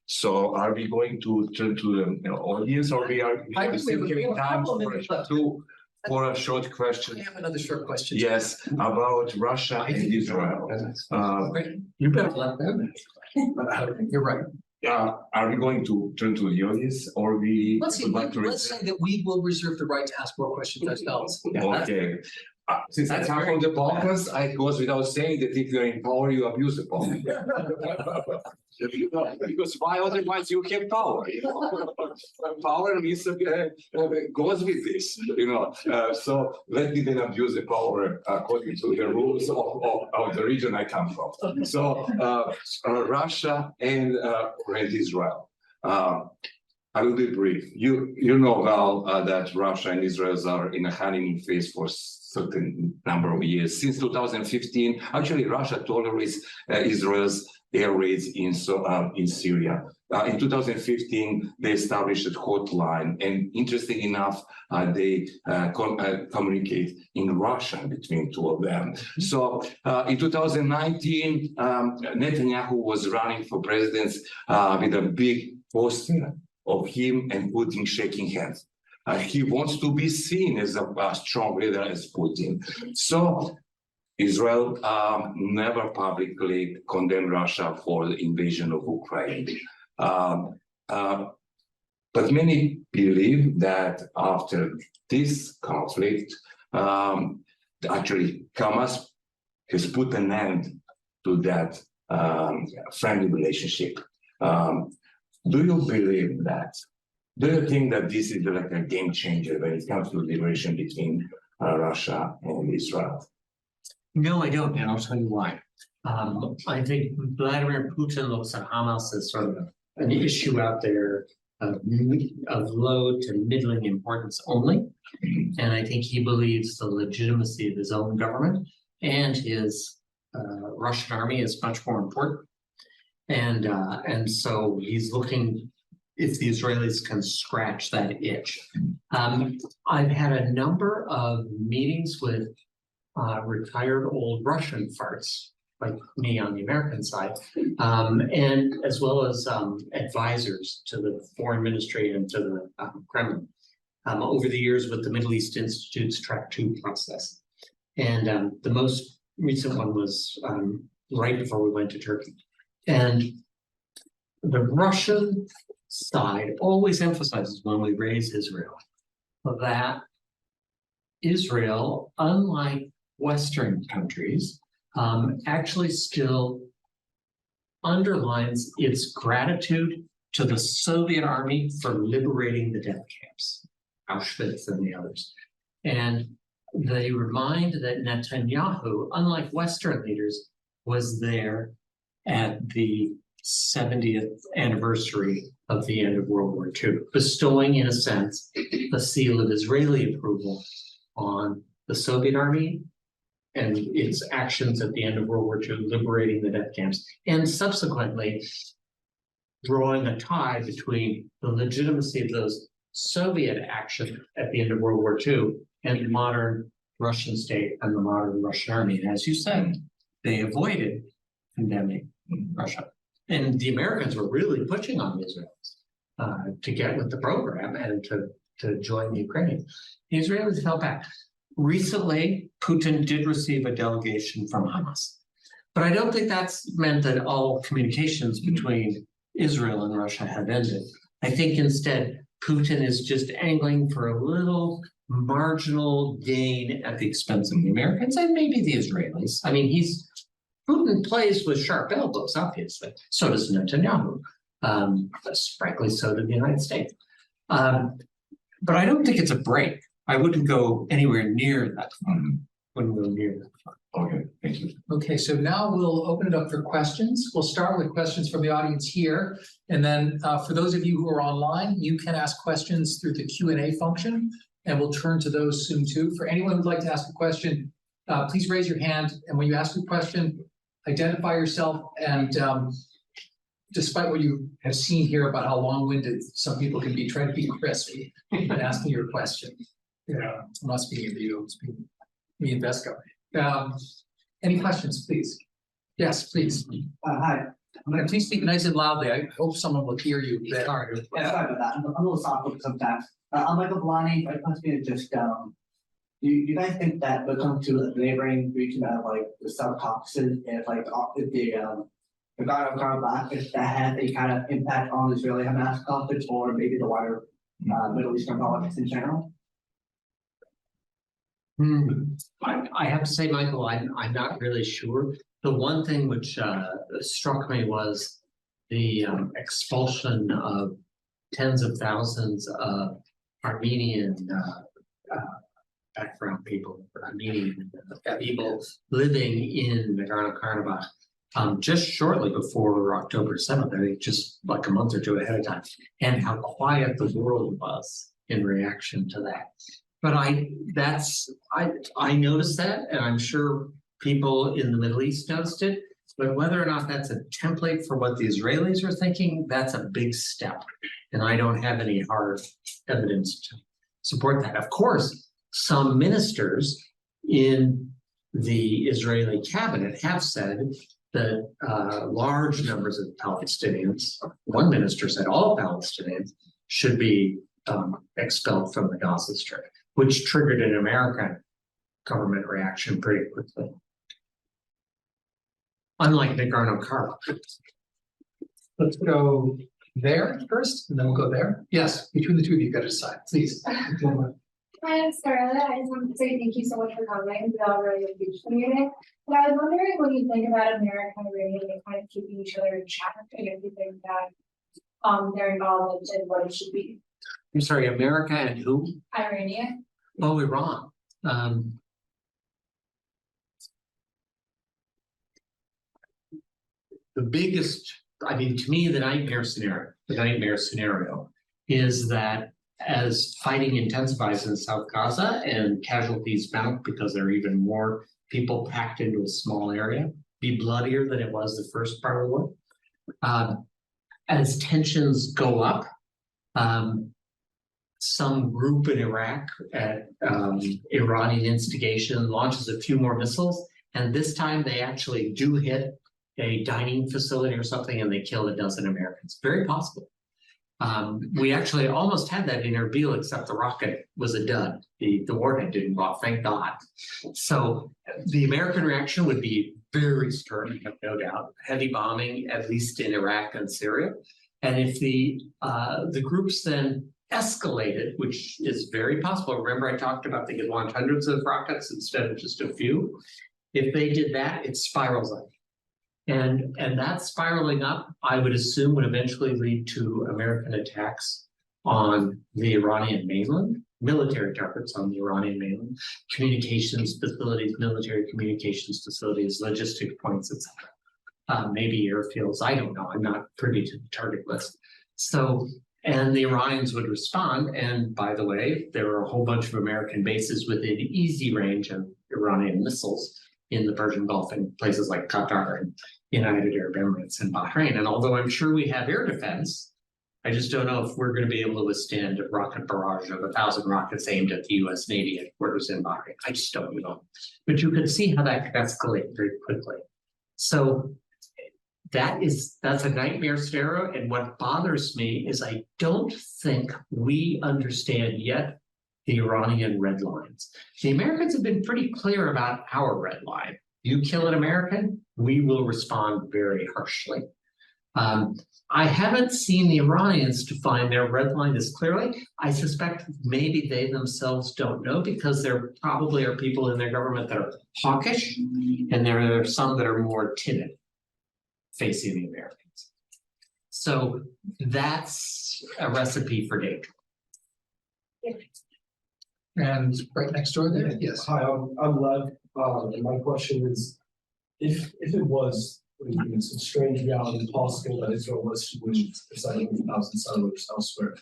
So are we going to turn to the audience, or we are still giving time for a short question? I have another short question. Yes, about Russia and Israel. You better let them. You're right. Are we going to turn to the audience, or we Let's say that we will reserve the right to ask more questions ourselves. Okay. Since I come from the podcast, it goes without saying that if you're in power, you abuse the power. Because why otherwise you have power? Power means goes with this, So let me then abuse the power according to the rules of the region I come from. So Russia and Israel. I will be brief. You know well that Russia and Israel are in a honeymoon phase for certain number of years. Since 2015, actually Russia tolerates Israel's air raids in Syria. In 2015, they established a hotline, and interesting enough, they communicate in Russian between two of them. So in 2019, Netanyahu was running for president with a big poster of him and Putin shaking hands. He wants to be seen as a strong leader as Putin. So Israel never publicly condemned Russia for the invasion of Ukraine. But many believe that after this conflict, actually Hamas has put an end to that friendly relationship. Do you believe that? Do you think that this is like a game changer when it comes to liberation between Russia and Israel? No, I don't, and I'll tell you why. I think Vladimir Putin looks at Hamas as sort of an issue out there of low to middling importance only. And I think he believes the legitimacy of his own government and his Russian army is much more important. And so he's looking if the Israelis can scratch that itch. I've had a number of meetings with retired old Russian farts, like me on the American side, and as well as advisors to the foreign ministry and to the Kremlin over the years with the Middle East Institute's Track 2 process. And the most recent one was right before we went to Turkey. And the Russian side always emphasizes when we raise Israel that Israel, unlike Western countries, actually still underlines its gratitude to the Soviet army for liberating the death camps, Auschwitz and the others. And they remind that Netanyahu, unlike Western leaders, was there at the 70th anniversary of the end of World War II, bestowing, in a sense, the seal of Israeli approval on the Soviet army and its actions at the end of World War II, liberating the death camps, and subsequently drawing a tie between the legitimacy of those Soviet actions at the end of World War II and the modern Russian state and the modern Russian army. And as you said, they avoided condemning Russia. And the Americans were really pushing on the Israelis to get with the program and to join the Ukrainians. The Israelis fell back. Recently, Putin did receive a delegation from Hamas. But I don't think that's meant that all communications between Israel and Russia have ended. I think instead, Putin is just angling for a little marginal gain at the expense of the Americans and maybe the Israelis. I mean, Putin plays with sharp elbows, obviously. So does Netanyahu. Frankly, so did the United States. But I don't think it's a break. I wouldn't go anywhere near that far. Wouldn't go near that far. Okay, thank you. Okay, so now we'll open it up for questions. We'll start with questions from the audience here. And then for those of you who are online, you can ask questions through the Q&A function, and we'll turn to those soon too. For anyone who'd like to ask a question, please raise your hand. And when you ask a question, identify yourself. And despite what you have seen here about how long-winded some people can be, try to be crisp in asking your question. Yeah, I'm not speaking of you, I'm speaking of me and Vesco. Any questions, please? Yes, please. Hi. Please speak nice and loudly. I hope someone will hear you. Yeah, sorry about that. I'm a little soft sometimes. I'm Michael Blani. I want to just do you guys think that when it comes to the neighboring region of like the South Caucasus, if like if the Nagorno-Karabakh, if that has any kind of impact on the Israeli-Hamas conflict or maybe the wider Middle Eastern politics in general? I have to say, Michael, I'm not really sure. The one thing which struck me was the expulsion of tens of thousands of Armenian background people, Armenian people living in Nagorno-Karabakh just shortly before October 7th, I think just like a month or two ahead of time, and how quiet the world was in reaction to that. But I noticed that, and I'm sure people in the Middle East noticed it. But whether or not that's a template for what the Israelis are thinking, that's a big step. And I don't have any hard evidence to support that. Of course, some ministers in the Israeli cabinet have said that large numbers of Palestinians, one minister said all Palestinians should be expelled from the Gaza Strip, which triggered an American government reaction pretty quickly. Unlike Nagorno-Karabakh. Let's go there first, and then we'll go there. Yes, between the two of you, got to decide, please. Hi, I'm Scarlett. I just want to say thank you so much for coming. We all really appreciate it. But I was wondering what you think about America and Iranian and kind of keeping each other in check, and if you think that they're involved in what it should be. I'm sorry, America and who? Iranian. Oh, Iran. The biggest, I mean, to me, the nightmare scenario is that as fighting intensifies in South Gaza and casualties mount because there are even more people packed into a small area, be bloodier than it was the first part of the war. As tensions go up Some group in Iraq at Iranian instigation launches a few more missiles, and this time they actually do hit a dining facility or something and they kill a dozen Americans. Very possible. We actually almost had that in Erbil, except the rocket was a dud. The warhead didn't go off, thank God. So the American reaction would be very stern, I have no doubt. Heavy bombing, at least in Iraq and Syria. And if the groups then escalated, which is very possible. Remember, I talked about they could launch hundreds of rockets instead of just a few. If they did that, it spirals up. And that spiraling up, I would assume, would eventually lead to American attacks on the Iranian mainland, military targets on the Iranian mainland, communications facilities, military communications facilities, logistic points, etc. Maybe airfields, I don't know. I'm not privy to the target list. So, and the Iranians would respond. And by the way, there are a whole bunch of American bases within easy range of Iranian missiles in the Persian Gulf and places like Qatar and United Arab Emirates and Bahrain. And although I'm sure we have air defense, I just don't know if we're going to be able to withstand a rocket barrage of 1,000 rockets aimed at the US Navy headquarters in Bahrain. I just don't know. But you can see how that could escalate very quickly. So that's a nightmare scenario. And what bothers me is I don't think we understand yet the Iranian red lines. The Americans have been pretty clear about our red line. You kill an American, we will respond very harshly. I haven't seen the Iranians define their red line as clearly. I suspect maybe they themselves don't know because there probably are people in their government that are hawkish, and there are some that are more timid facing the Americans. So that's a recipe for danger. And right next door there, yes. Hi, I'm Lev. And my question is, if it was, it's a strange reality possible that Israel was to win the 700,000 settlers elsewhere,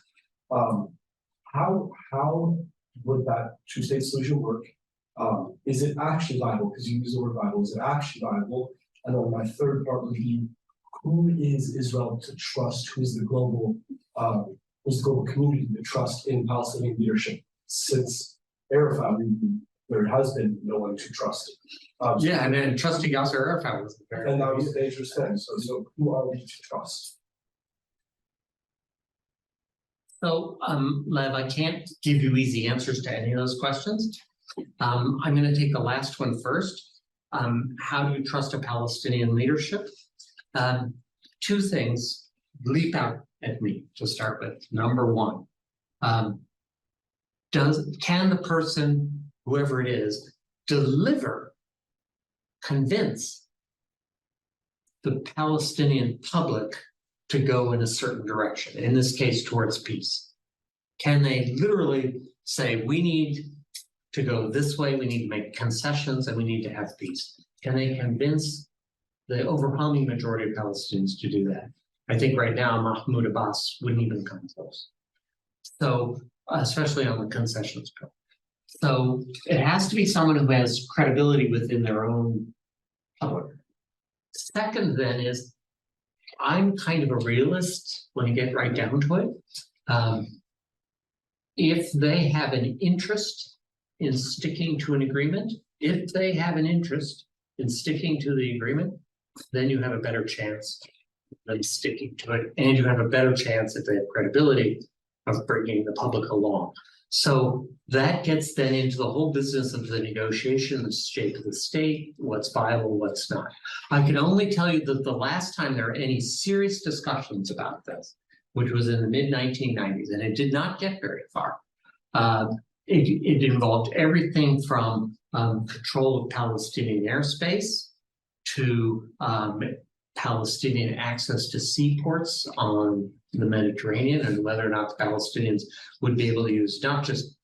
how would that two-state solution work? Is it actually viable? Because you use the word viable. Is it actually viable? And then my third part would be, who is Israel to trust? Who's the global community to trust in Palestinian leadership? Since Arafat, there has been no one to trust. Yeah, and then trusting Yasser Arafat was very. And that was a dangerous thing. So who are we to trust? So, Lev, I can't give you easy answers to any of those questions. I'm going to take the last one first. How do you trust a Palestinian leadership? Two things leap out at me to start with. Number one, can the person, whoever it is, convince the Palestinian public to go in a certain direction, in this case, towards peace? Can they literally say, we need to go this way, we need to make concessions, and we need to have peace? Can they convince the overwhelming majority of Palestinians to do that? I think right now, Mahmoud Abbas wouldn't even come close. So, especially on the concessions bill. So it has to be someone who has credibility within their own public. Second then is, I'm kind of a realist when you get right down to it. If they have an interest in sticking to an agreement, then you have a better chance than sticking to it. And you have a better chance, if they have credibility, of bringing the public along. So that gets then into the whole business of the negotiation, the shape of the state, what's viable, what's not. I can only tell you that the last time there were any serious discussions about this, which was in the mid-1990s, and it did not get very far. It involved everything from control of Palestinian airspace to Palestinian access to seaports on the Mediterranean, and whether or not the Palestinians would be able to use not just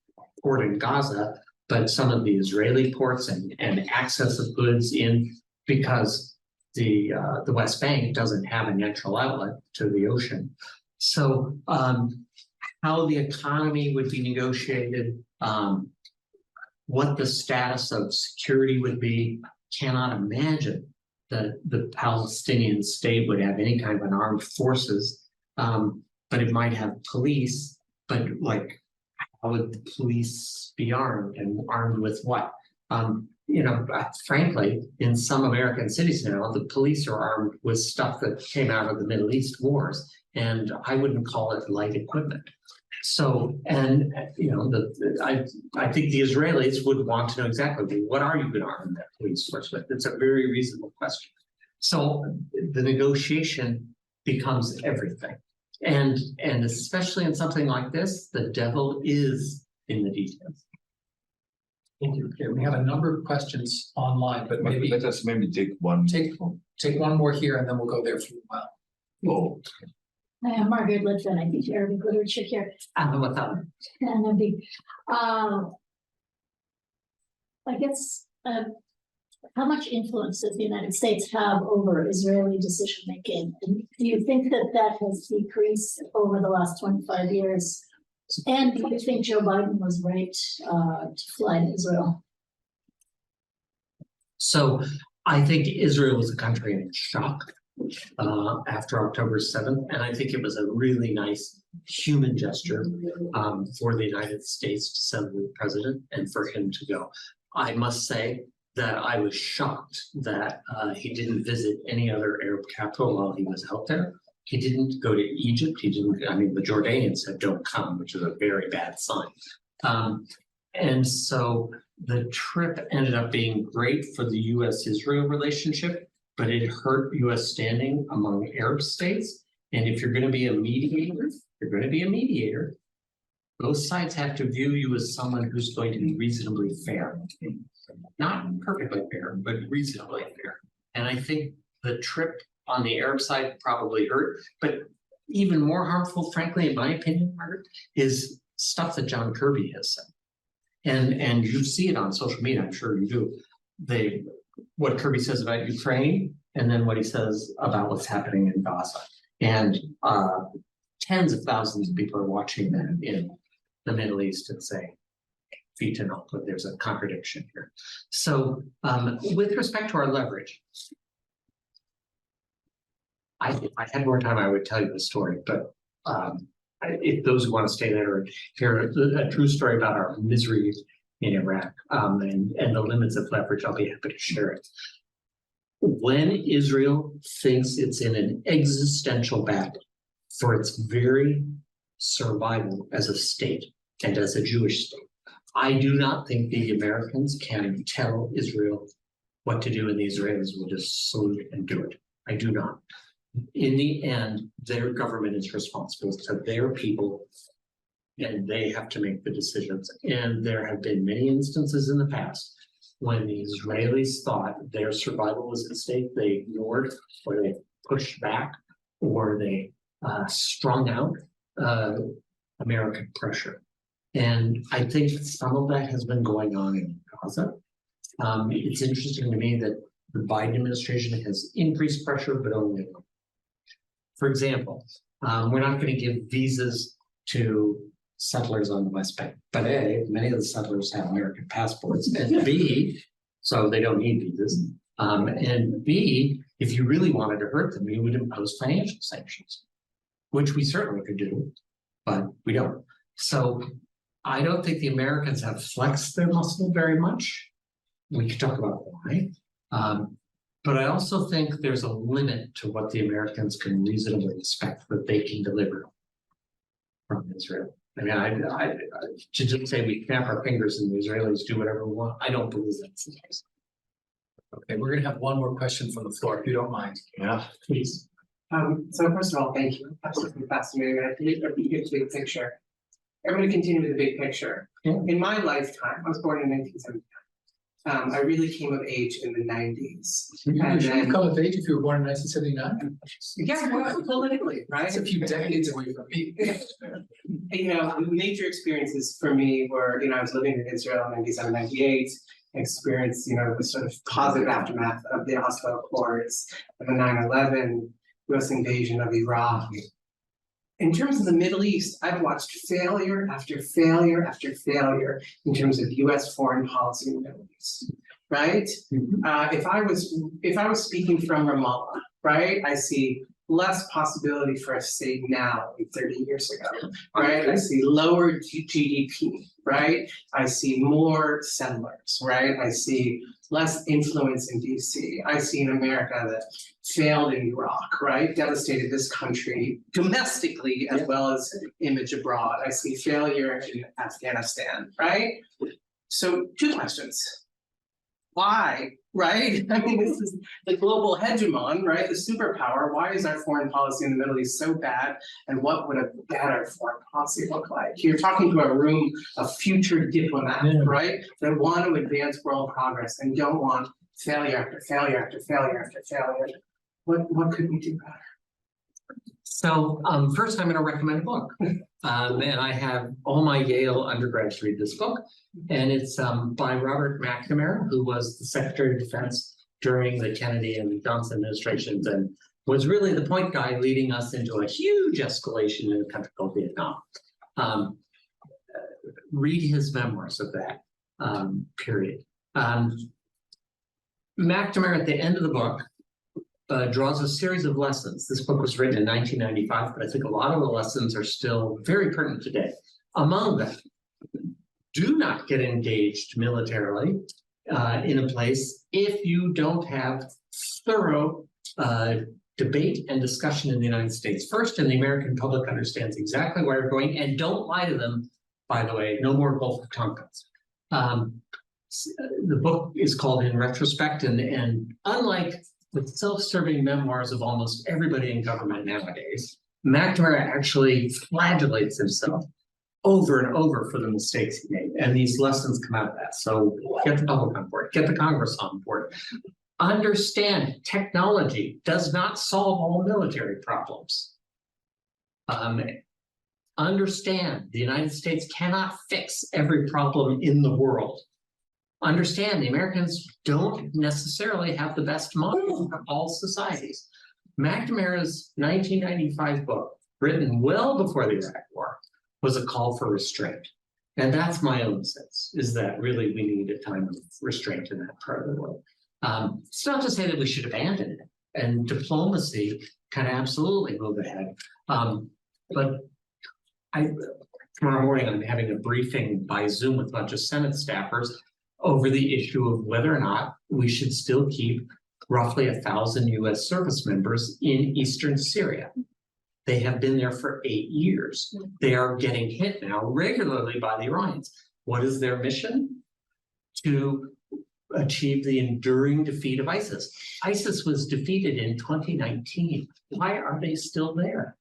port in Gaza, but some of the Israeli ports and access of goods in, because the West Bank doesn't have a natural outlet to the ocean. So how the economy would be negotiated, what the status of security would be, cannot imagine that the Palestinian state would have any kind of an armed forces. but it might have police, but like, how would the police be armed and armed with what? Frankly, in some American cities now, the police are armed with stuff that came out of the Middle East wars, and I wouldn't call it light equipment. So, and I think the Israelis would want to know exactly, what are you going to arm that police force with? It's a very reasonable question. So the negotiation becomes everything. And especially in something like this, the devil is in the details. Thank you. Okay, we have a number of questions online, but maybe Let us maybe take one. take one more here and then we'll go there for a while. Oh, Hi, I'm Margaret Litvin. I teach Arabic literature here. And with that, And I'm big, I guess, how much influence does the United States have over Israeli decision making? And do you think that that has decreased over the last 25 years? And do you think Joe Biden was right to fly to Israel? so I think Israel was a country in shock after October 7th. And I think it was a really nice human gesture for the United States to send the president and for him to go. I must say that I was shocked that he didn't visit any other Arab capital while he was out there. He didn't go to Egypt. He didn't, the Jordanians said don't come, which is a very bad sign. And so the trip ended up being great for the US-Israel relationship, but it hurt US standing among Arab states. And if you're going to be a mediator, both sides have to view you as someone who's going to be reasonably fair. Not perfectly fair, but reasonably fair. And I think the trip on the Arab side probably hurt, but even more harmful, frankly, in my opinion, Margaret, is stuff that John Kirby has said. And you see it on social media, I'm sure you do. What Kirby says about Ukraine, and then what he says about what's happening in Gaza. And tens of thousands of people are watching that in the Middle East and say, feet and all, but there's a contradiction here. So with respect to our leverage, if I had more time, I would tell you the story, but if those who want to stay there and hear a true story about our misery in Iraq and the limits of leverage, I'll be happy to share it. When Israel thinks it's in an existential battle for its very survival as a state and as a Jewish state, I do not think the Americans can tell Israel what to do and the Israelis will just salute and do it. I do not. In the end, their government is responsible to their people and they have to make the decisions. And there have been many instances in the past when the Israelis thought their survival was at stake, they ignored or they pushed back or they strung out American pressure. And I think some of that has been going on in Gaza. It's interesting to me that the Biden administration has increased pressure, but only a little. For example, we're not going to give visas to settlers on the West Bank, but A, many of the settlers have American passports, and B, so they don't need visas. And B, if you really wanted to hurt them, you would impose financial sanctions, which we certainly could do, but we don't. So I don't think the Americans have flexed their muscle very much. We could talk about why. But I also think there's a limit to what the Americans can reasonably expect that they can deliver from Israel. I mean, to just say we snap our fingers and the Israelis do whatever we want, I don't believe that's the case. Okay, we're gonna have one more question from the floor, if you don't mind. yeah. Please. So first of all, thank you. Absolutely fascinating. I think the big picture. I'm going to continue with the big picture. Yeah. In my lifetime, I was born in 1979. I really came of age in the 90s. And You then, come of age if you were born in 1979? yeah, well, politically, right? That's a few decades away from me. Major experiences for me were, I was living in Israel in 97, 98. Experienced, the sort of positive aftermath of the Oslo Accords, of the 9/11, US invasion of Iraq. In terms of the Middle East, I've watched failure after failure after failure in terms of US foreign policy in the Middle East, right? If I was speaking from Ramallah, right, I see less possibility for a state now than 30 years ago, right? I see lower GDP, right? I see more settlers, right? I see less influence in DC. I see an America that failed in Iraq, right? Devastated this country domestically as well as image abroad. I see failure in Afghanistan, right? So 2 questions. Why, right? I mean, this is the global hegemon, right? The superpower. Why is our foreign policy in the Middle East so bad? And what would a better foreign policy look like? You're talking to a room of future diplomats, right? That want to advance world progress and don't want failure after failure after failure after failure. What could we do better? So first, I'm going to recommend a book. And I have all my Yale undergrads read this book. And it's by Robert McNamara, who was the Secretary of Defense during the Kennedy and Johnson administrations and was really the point guy leading us into a huge escalation in a country called Vietnam. Read his memoirs of that period. McNamara, at the end of the book, draws a series of lessons. This book was written in 1995, but I think a lot of the lessons are still very pertinent today. Among them, do not get engaged militarily in a place if you don't have thorough debate and discussion in the United States. First, and the American public understands exactly where you're going, and don't lie to them, by the way, no more Gulf of Tonkin's. The book is called In Retrospect, and unlike the self-serving memoirs of almost everybody in government nowadays, McNamara actually flagellates himself over and over for the mistakes he made. And these lessons come out of that. So get the public on board, get the Congress on board. Understand technology does not solve all military problems. Understand the United States cannot fix every problem in the world. Understand the Americans don't necessarily have the best model for all societies. McNamara's 1995 book, written well before the Iraq War, was a call for restraint. And that's my own sense, is that really we need a time of restraint in that part of the world. It's not to say that we should abandon it, and diplomacy can absolutely move ahead. But tomorrow morning I'm having a briefing by Zoom with a bunch of Senate staffers over the issue of whether or not we should still keep roughly 1,000 US service members in eastern Syria. They have been there for 8 years. They are getting hit now regularly by the Iranians. What is their mission? To achieve the enduring defeat of ISIS. ISIS was defeated in 2019. Why are they still there?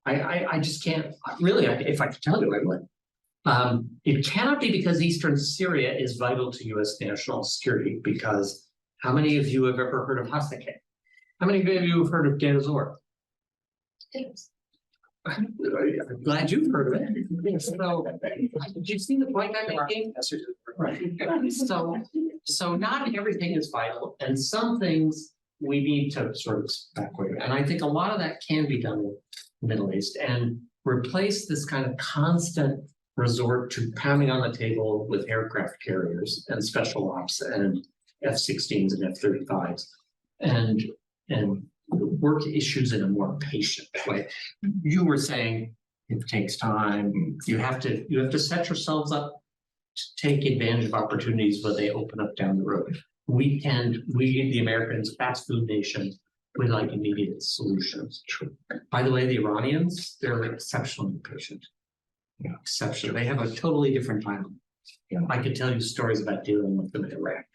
I just can't, really, if I could tell you, I would. It cannot be because eastern Syria is vital to US national security, because how many of you have ever heard of Hasakeh? How many of you have heard of Deir ez-Zor? I'm glad you've heard of it. So, did you see the point I'm making? Right. So not everything is vital, and some things we need to sort of backward. And I think a lot of that can be done in the Middle East, and replace this kind of constant resort to pounding on the table with aircraft carriers and special ops and F-16s and F-35s, and work issues in a more patient way. You were saying it takes time. You have to set yourselves up to take advantage of opportunities when they open up down the road. We, the Americans, fast food nation, we like immediate solutions. True. By the way, the Iranians, they're exceptionally patient. Yeah. Exceptional. They have a totally different timeline. Yeah. I could tell you stories about dealing with them in Iraq.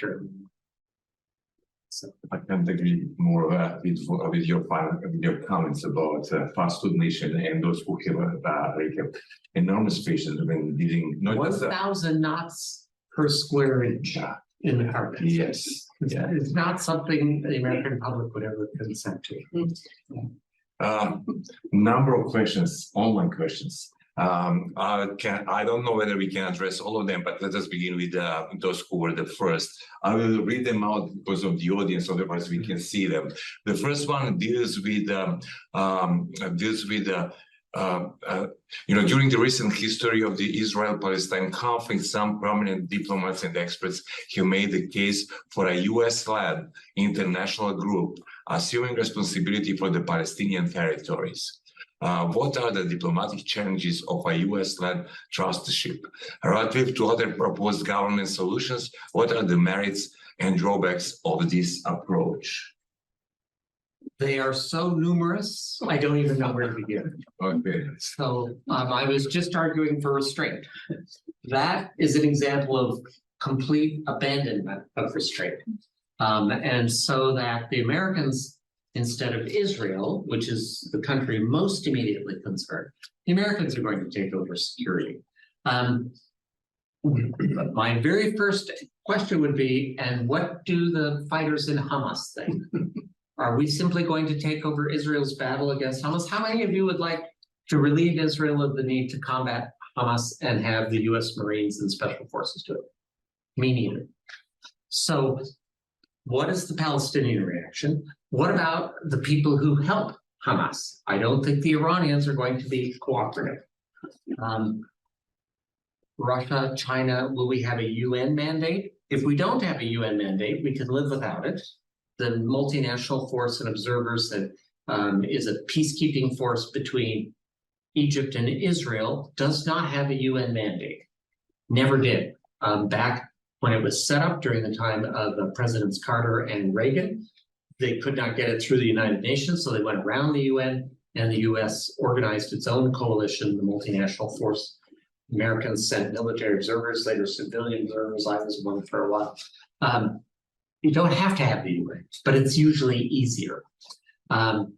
So I can't agree more with your comments about fast food nation and those who have enormous patience when dealing not 1,000 knots per square inch in the carpet. Yes, it's not something the American public would ever consent to. Number of questions, online questions. I don't know whether we can address all of them, but let us begin with those who were the first. I will read them out because of the audience, otherwise we can see them. The first one deals with During the recent history of the Israel-Palestine conflict, some prominent diplomats and experts have made the case for a US-led international group assuming responsibility for the Palestinian territories. What are the diplomatic challenges of a US-led trustship? Relative to other proposed government solutions, what are the merits and drawbacks of this approach? They are so numerous, I don't even know where to begin. Okay. So I was just arguing for restraint. That is an example of complete abandonment of restraint. And so that the Americans, instead of Israel, which is the country most immediately concerned, the Americans are going to take over security. My very first question would be, and what do the fighters in Hamas think? Are we simply going to take over Israel's battle against Hamas? How many of you would like to relieve Israel of the need to combat Hamas and have the US Marines and Special Forces do it? Me neither. So what is the Palestinian reaction? What about the people who help Hamas? I don't think the Iranians are going to be cooperative. Russia, China, will we have a UN mandate? If we don't have a UN mandate, we can live without it. The multinational force and observers that is a peacekeeping force between Egypt and Israel does not have a UN mandate. Never did. Back when it was set up during the time of Presidents Carter and Reagan, they could not get it through the United Nations, so they went around the UN, and the US organized its own coalition, the multinational force. Americans sent military observers, later civilian observers. I was one for a while. You don't have to have the UN, but it's usually easier. How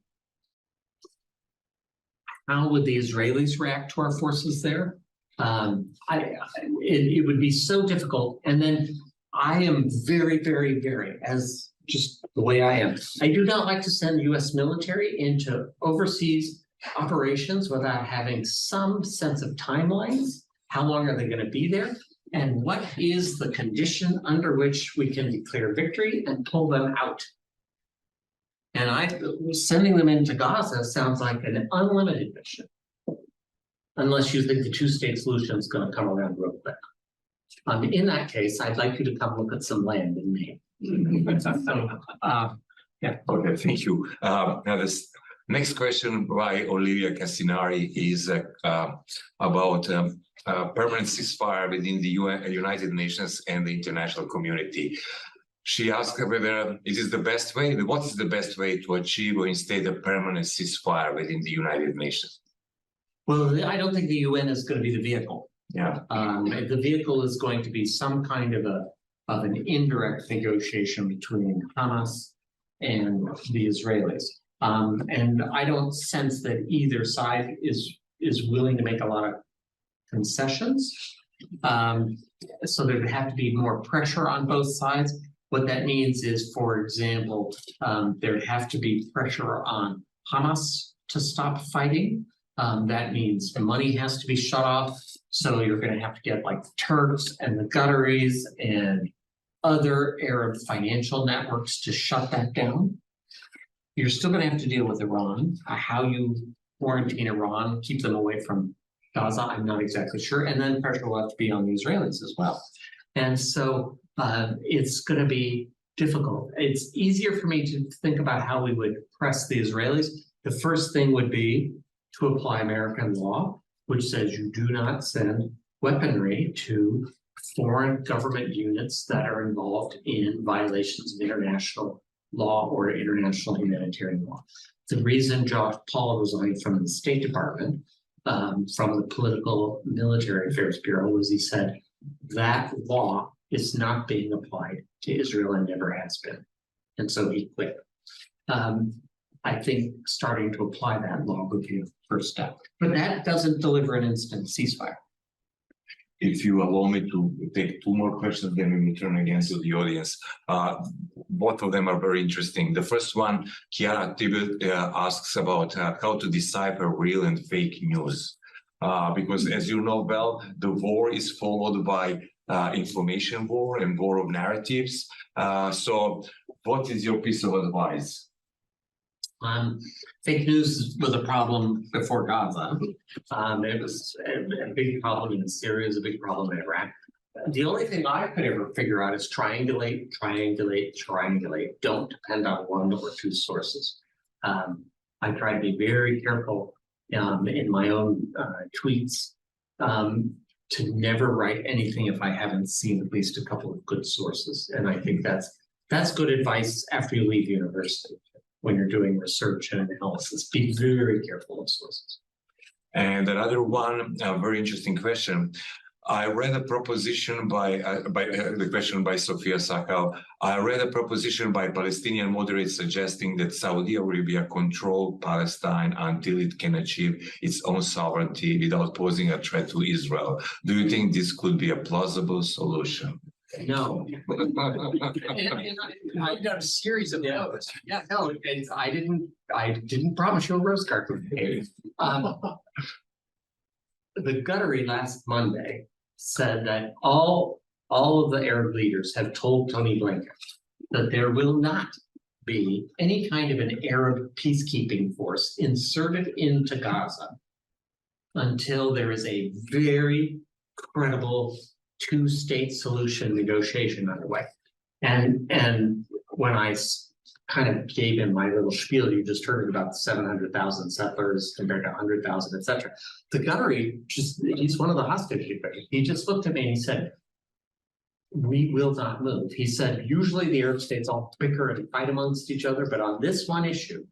would the Israelis react to our forces there? It would be so difficult. And then I am very, very, very, as just the way I am, I do not like to send US military into overseas operations without having some sense of timelines. How long are they going to be there? And what is the condition under which we can declare victory and pull them out? And sending them into Gaza sounds like an unlimited mission, unless you think the two-state solution is going to come around real quick. In that case, I'd like you to come look at some land in Maine. Yeah. Okay, thank you. Now this next question by Olivia Cassinari is about permanent ceasefire within the United Nations and the international community. She asked whether it is the best way, what is the best way to achieve or instate a permanent ceasefire within the United Nations? Well, I don't think the UN is going to be the vehicle. Yeah. The vehicle is going to be some kind of an indirect negotiation between Hamas and the Israelis. And I don't sense that either side is willing to make a lot of concessions. So there'd have to be more pressure on both sides. What that means is, for example, there'd have to be pressure on Hamas to stop fighting. That means money has to be shut off. So you're going to have to get like the Turks and the Qataris and other Arab financial networks to shut that down. You're still going to have to deal with Iran. How you quarantine Iran, keep them away from Gaza, I'm not exactly sure. And then pressure will have to be on the Israelis as well. And so it's going to be difficult. It's easier for me to think about how we would press the Israelis. The first thing would be to apply American law, which says you do not send weaponry to foreign government units that are involved in violations of international law or international humanitarian law. The reason Josh Paul resigned from the State Department, from the Political Military Affairs Bureau, was he said that law is not being applied to Israel and never has been. And so he quit. I think starting to apply that law would be a first step. But that doesn't deliver an instant ceasefire. If you allow me to take two more questions, then we will turn again to the audience. Both of them are very interesting. The first one, Chiara Tibet asks about how to decipher real and fake news. Because as you know well, the war is followed by information war and war of narratives. So what is your piece of advice? Fake news was a problem before Gaza. It was a big problem in Syria, it was a big problem in Iraq. The only thing I could ever figure out is triangulate. Don't depend on one or two sources. I try to be very careful in my own tweets to never write anything if I haven't seen at least a couple of good sources. And I think that's good advice after you leave university. When you're doing research and analysis, be very careful of sources. And another one, a very interesting question. I read a proposition by the question by Sophia Sakal. I read a proposition by Palestinian moderates suggesting that Saudi Arabia control Palestine until it can achieve its own sovereignty without posing a threat to Israel. Do you think this could be a plausible solution? No. I've got a series of notes. Yeah, no, I didn't promise you a rose garden. The Guttery last Monday said that all of the Arab leaders have told Tony Blinken that there will not be any kind of an Arab peacekeeping force inserted into Gaza until there is a very credible two-state solution negotiation underway. And when I kind of gave him my little spiel, you just heard about 700,000 settlers compared to 100,000, et cetera. The Guttery, he's one of the hostage keepers. He just looked at me and he said, we will not move. He said, usually the Arab states all bicker and fight amongst each other, but on this one issue,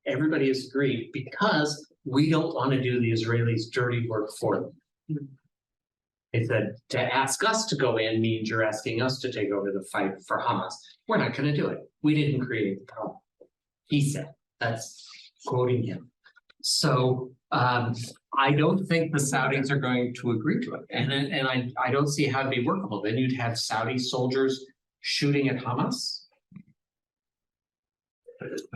everybody has agreed because we don't want to do the Israelis' dirty work for them. He said, to ask us to go in means you're asking us to take over the fight for Hamas. We're not going to do it. We didn't create the problem. He said, that's quoting him. So I don't think the Saudis are going to agree to it. And I don't see how to be workable. Then you'd have Saudi soldiers shooting at Hamas.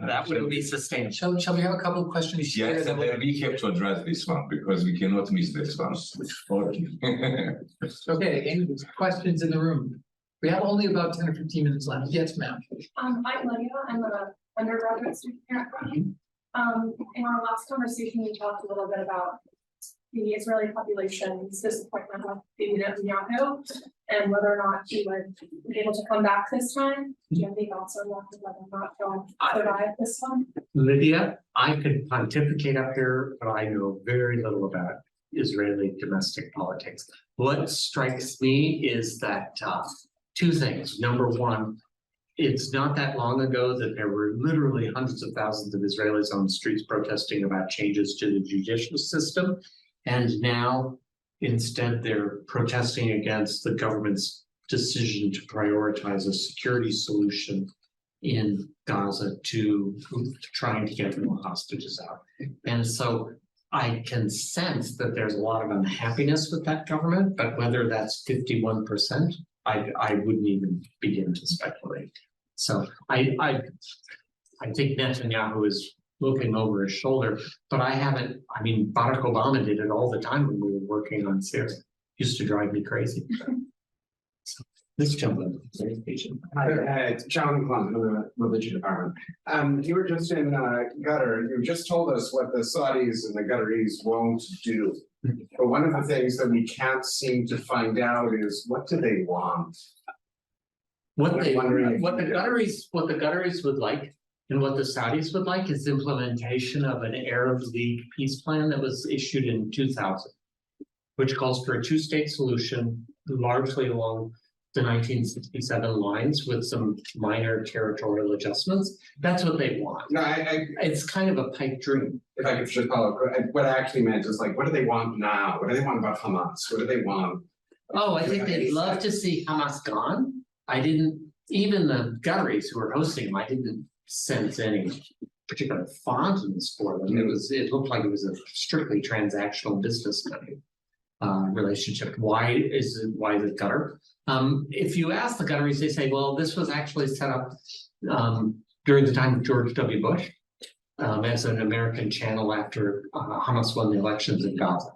That wouldn't be sustainable. Shall we have a couple of questions? here, Yes, then and we'll- then we have to address this one because we cannot miss this one. Okay, any questions in the room? We have only about 10 or 15 minutes left. Yes, ma'am. I'm Lydia, I'm a undergraduate student here at Pardee. In our last conversation, we talked a little bit about the Israeli population's disappointment with Bibi Netanyahu and whether or not he would be able to come back this time. Do you have any thoughts on that, whether or not he'll survive this one? Lydia, I could pontificate up here, but I know very little about Israeli domestic politics. What strikes me is that two things. Number one, it's not that long ago that there were literally hundreds of thousands of Israelis on the streets protesting about changes to the judicial system. And now, instead, they're protesting against the government's decision to prioritize a security solution in Gaza to trying to get more hostages out. And so I can sense that there's a lot of unhappiness with that government, but whether that's 51%, I wouldn't even begin to speculate. So I think Netanyahu is looking over his shoulder, but I mean, Barack Obama did it all the time when we were working on Syria. Used to drive me crazy. So, let's jump in. Very patient. Hi, it's John Clun from the religion department. You were just in Qatar. You just told us what the Saudis and the Qataris won't do. But one of the things that we can't seem to find out is what do they want? What the wondering if Qataris would like and what the Saudis would like is implementation of an Arab League peace plan that was issued in 2000, which calls for a two-state solution largely along the 1967 lines with some minor territorial adjustments. That's what they want. No, It's kind of a pipe dream. if I could just follow, what I actually meant is like, what do they want now? What do they want about Hamas? What do they want? Oh, I think they'd love to see Hamas gone. Even the Qataris who were hosting them, I didn't sense any particular fondness for them. It looked like it was a strictly transactional business relationship. Why is it Qatar? If you ask the Qataris, they say, well, this was actually set up during the time of George W. Bush as an American channel after Hamas won the elections in Gaza.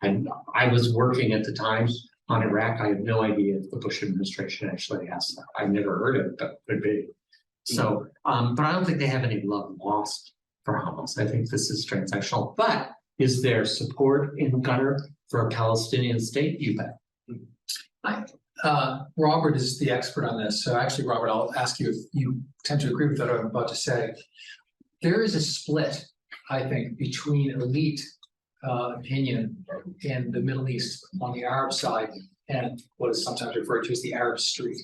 And I was working at the time on Iraq. I have no idea if the Bush administration actually asked that. I never heard of it, but could be. So, but I don't think they have any love lost for Hamas. I think this is transactional, but is there support in Qatar for a Palestinian state? You bet. Robert is the expert on this. So actually, Robert, I'll ask you if you tend to agree with what I'm about to say. There is a split, I think, between elite opinion in the Middle East on the Arab side and what is sometimes referred to as the Arab street.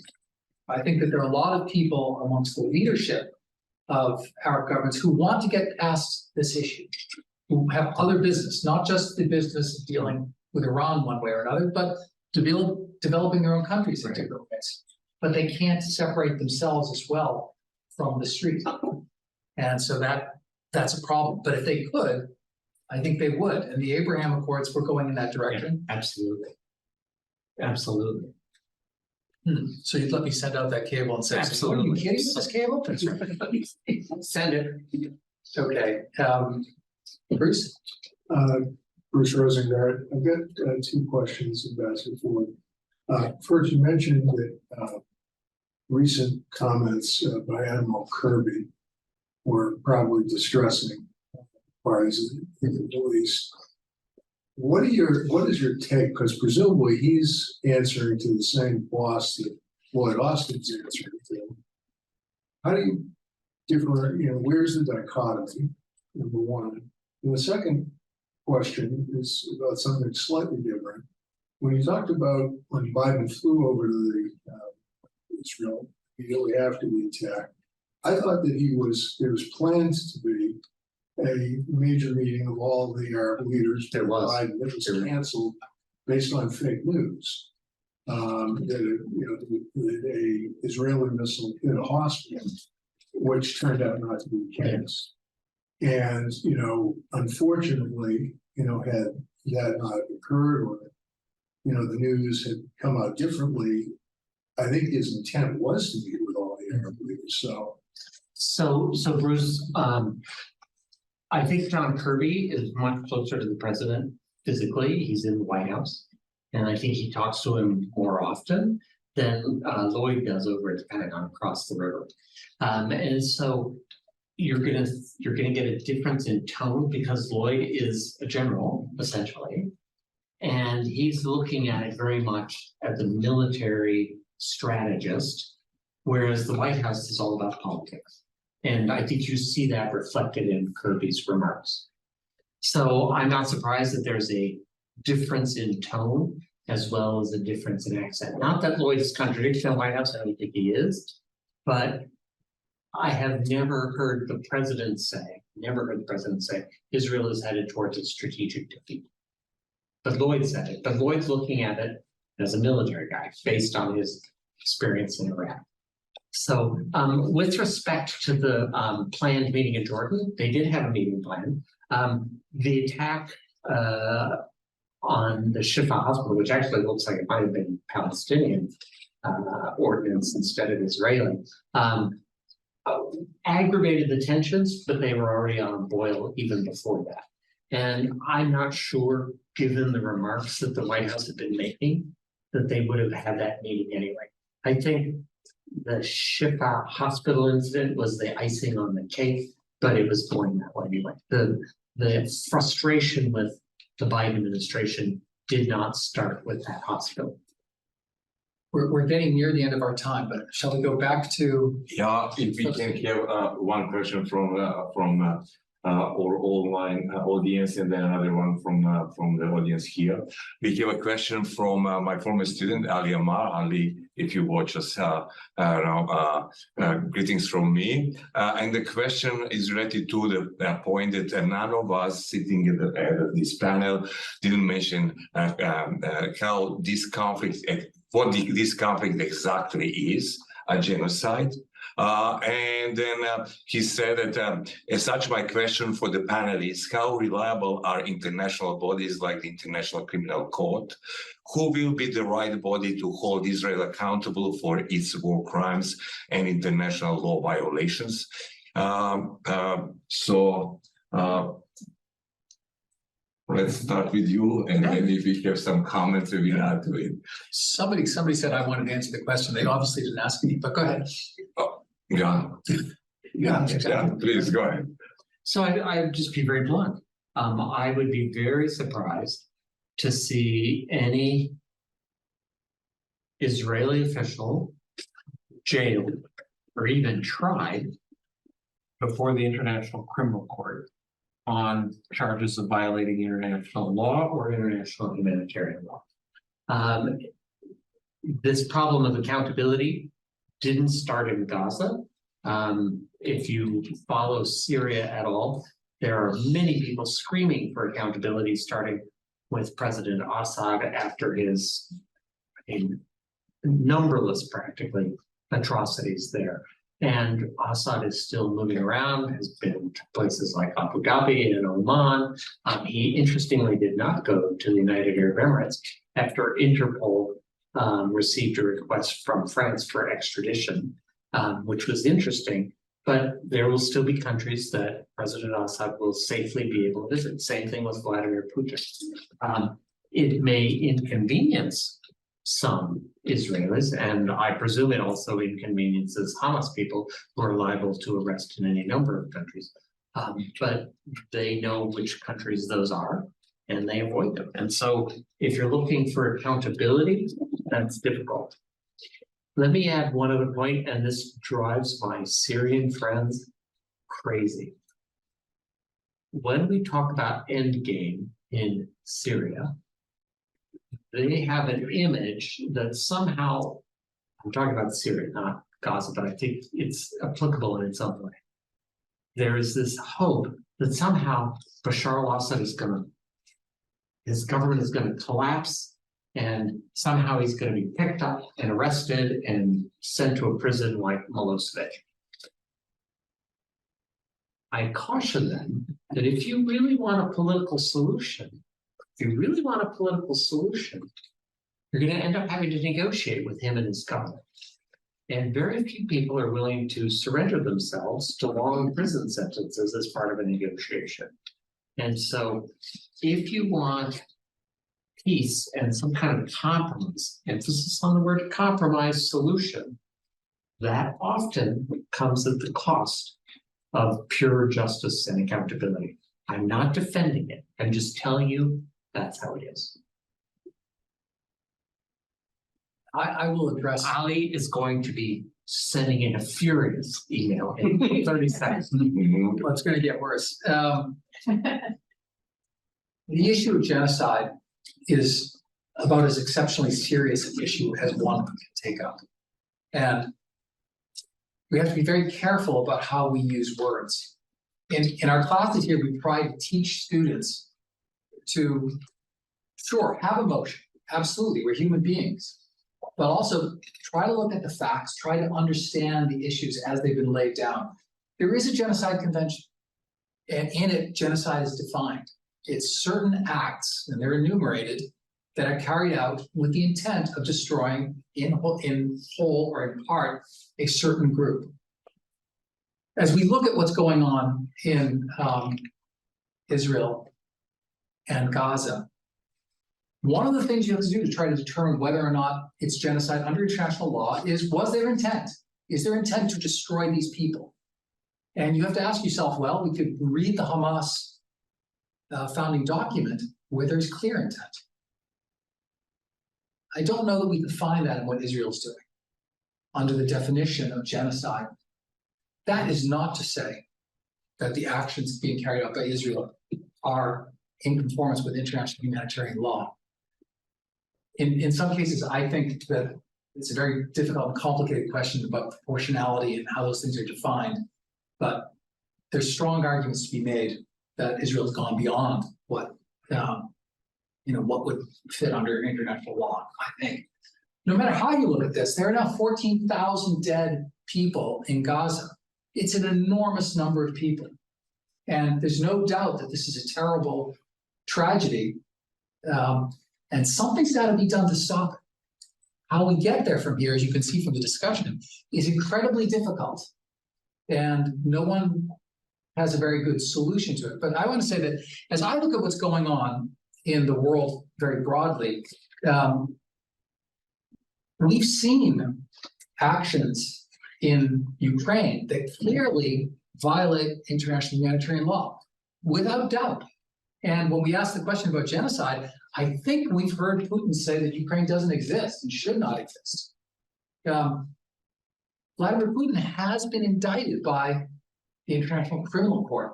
I think that there are a lot of people amongst the leadership of Arab governments who want to get past this issue, who have other business, not just the business of dealing with Iran one way or another, but to build developing their own countries in different ways. But they can't separate themselves as well from the street. And so that's a problem. But if they could, I think they would. And the Abraham Accords were going in that direction. Yeah, absolutely. Absolutely. So you'd let me send out that cable and say, "Are you kidding with this cable?" That's right. Send it. Okay, Bruce? Bruce Rosengard. I've got two questions, Ambassador Ford. First, you mentioned that recent comments by Admiral Kirby were probably distressing parties in the Middle East. What is your take? Because presumably he's answering to the same boss that Lloyd Austin's answering to. How do you where's the dichotomy? Number one. And the second question is about something slightly different. When you talked about when Biden flew over to Israel immediately after the attack, I thought that there was planned to be a major meeting of all the Arab leaders. There was. Biden, that was canceled based on fake news. That a Israeli missile hit a hospital, which turned out not to be the case. And unfortunately, had that not occurred, or the news had come out differently, I think his intent was to meet with all the Arab leaders. So Bruce, I think John Kirby is much closer to the president physically. He's in the White House, and I think he talks to him more often than Lloyd does over at the Pentagon across the river. And so you're gonna get a difference in tone because Lloyd is a general essentially, and he's looking at it very much as a military strategist, whereas the White House is all about politics. And I think you see that reflected in Kirby's remarks. So I'm not surprised that there's a difference in tone as well as a difference in accent. Not that Lloyd is contradicting the White House, I don't think he is, but I have never heard the president say, Israel is headed towards a strategic defeat. But Lloyd said it, but Lloyd's looking at it as a military guy based on his experience in Iraq. So with respect to the planned meeting in Jordan, they did have a meeting planned. The attack on the Shifa hospital, which actually looks like it might have been Palestinian ordinance instead of Israeli, aggravated the tensions, but they were already on a boil even before that. And I'm not sure, given the remarks that the White House had been making, that they would have had that meeting anyway. I think the Shifa hospital incident was the icing on the cake, but it was going that way anyway. The frustration with the Biden administration did not start with that hospital. We're getting near the end of our time, but shall we go back to? Yeah, if we can have one question from our online audience, and then another one from the audience here. We have a question from my former student Ali Amar. Ali, if you watch us, greetings from me. And the question is related to the point that none of us sitting at this panel didn't mention how this conflict, what this conflict exactly is, a genocide. And then he said that as such, my question for the panel is how reliable are international bodies like the International Criminal Court? Who will be the right body to hold Israel accountable for its war crimes and international law violations? Let's start with you, and then if we have some comments, we will add to it. Somebody said I wanted to answer the question. They obviously didn't ask me, but go ahead. Yeah, yeah, please go ahead. So I would just be very blunt. I would be very surprised to see any Israeli official jailed or even tried before the International Criminal Court on charges of violating international law or international humanitarian law. This problem of accountability didn't start in Gaza. If you follow Syria at all, there are many people screaming for accountability, starting with President Assad after his numberless, practically, atrocities there. And Assad is still moving around, has been to places like Abu Dhabi and Oman. He interestingly did not go to the United Arab Emirates after Interpol received a request from France for extradition, which was interesting. But there will still be countries that President Assad will safely be able to visit. Same thing with Vladimir Putin. It may inconvenience some Israelis, and I presume it also inconveniences Hamas people who are liable to arrest in any number of countries. But they know which countries those are, and they avoid them. And so if you're looking for accountability, that's difficult. Let me add one other point, and this drives my Syrian friends crazy. When we talk about endgame in Syria, they have an image that somehow, I'm talking about Syria, not Gaza, but I think it's applicable in some way. There is this hope that somehow Bashar al-Assad his government is going to collapse, and somehow he's going to be picked up and arrested and sent to a prison like Milosevic. I caution them that if you really want a political solution, you're going to end up having to negotiate with him and his government. And very few people are willing to surrender themselves to long prison sentences as part of a negotiation. And so if you want peace and some kind of compromise, emphasis on the word compromise solution, that often comes at the cost of pure justice and accountability. I'm not defending it. I'm just telling you that's how it is. I will address. Ali is going to be sending in a furious email in 30 seconds. Well, it's going to get worse. The issue of genocide is about as exceptionally serious an issue as one can take up. And we have to be very careful about how we use words. In our classes here, we try to teach students to, sure, have emotion. Absolutely, we're human beings. But also try to look at the facts, try to understand the issues as they've been laid down. There is a genocide convention, and in it, genocide is defined. It's certain acts, and they're enumerated, that are carried out with the intent of destroying in whole or in part a certain group. As we look at what's going on in Israel and Gaza, one of the things you have to do to try to determine whether or not it's genocide under international law is, was there intent? Is there intent to destroy these people? And you have to ask yourself, well, we could read the Hamas founding document where there's clear intent. I don't know that we can find that in what Israel's doing under the definition of genocide. That is not to say that the actions being carried out by Israel are in conformance with international humanitarian law. In some cases, I think that it's a very difficult and complicated question about proportionality and how those things are defined. But there's strong arguments to be made that Israel has gone beyond what what would fit under international law. I think no matter how you look at this, there are now 14,000 dead people in Gaza. It's an enormous number of people, and there's no doubt that this is a terrible tragedy. And something's got to be done to stop it. How we get there from here, as you can see from the discussion, is incredibly difficult. And no one has a very good solution to it. But I want to say that as I look at what's going on in the world very broadly, we've seen actions in Ukraine that clearly violate international humanitarian law, without doubt. And when we ask the question about genocide, I think we've heard Putin say that Ukraine doesn't exist and should not exist. Vladimir Putin has been indicted by the International Criminal Court.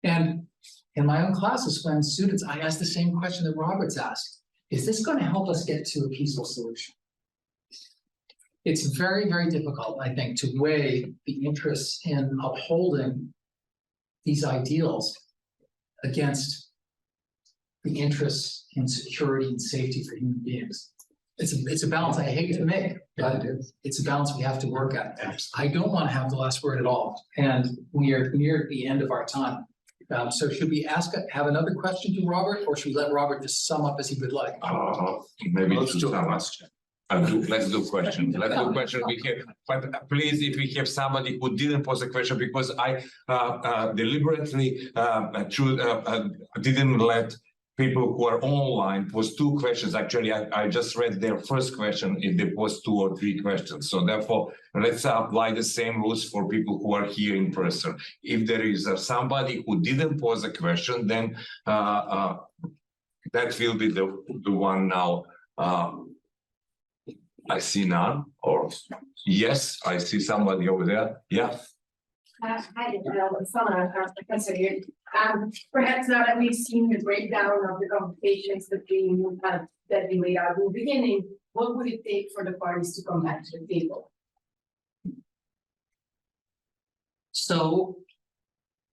And in my own classes, when students, I asked the same question that Robert's asked. Is this going to help us get to a peaceful solution? It's very, very difficult, I think, to weigh the interests in upholding these ideals against the interests in security and safety for human beings. It's a balance I hate to make, but it's a balance we have to work at. I don't want to have the last word at all, and we are near the end of our time. So should we have another question to Robert, or should we let Robert just sum up as he would like? Maybe Let's to do a sum up. question. Let's do question. Let's do question. We have, but please, if we have somebody who didn't pose a question, because I deliberately didn't let people who are online pose two questions. Actually, I just read their first question if they pose 2 or 3 questions. So therefore, let's apply the same rules for people who are here in person. If there is somebody who didn't pose a question, then that will be the one now. I see none, or yes, I see somebody over there. Yeah. Hi, Sana, Professor here. Perhaps now that we've seen the breakdown of the complications between that we laid out in the beginning, what would it take for the parties to come back to the table? So,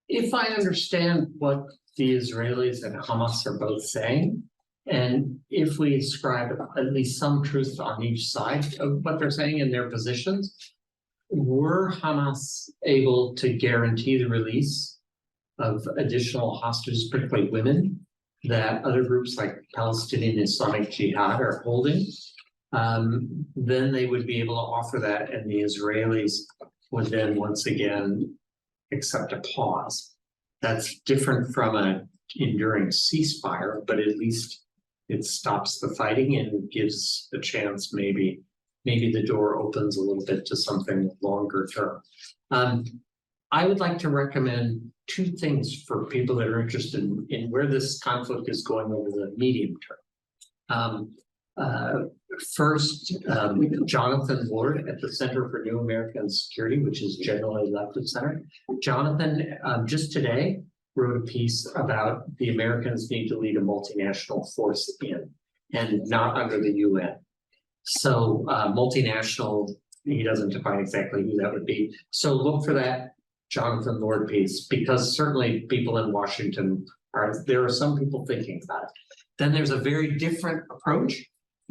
if I understand what the Israelis and Hamas are both saying, and if we ascribe at least some truth on each side of what they're saying in their positions, were Hamas able to guarantee the release of additional hostages, particularly women, that other groups like Palestinian Islamic Jihad are holding, then they would be able to offer that, and the Israelis would then once again accept a pause. That's different from an enduring ceasefire, but at least it stops the fighting and gives a chance, maybe the door opens a little bit to something longer term. I would like to recommend 2 things for people that are interested in where this conflict is going over the medium term. First, Jonathan Ward at the Center for New American Security, which is generally left of center. Jonathan, just today, wrote a piece about the Americans need to lead a multinational force in, and not under the UN. So multinational, he doesn't define exactly who that would be. So look for that Jonathan Ward piece, because certainly people in Washington there are some people thinking about it. Then there's a very different approach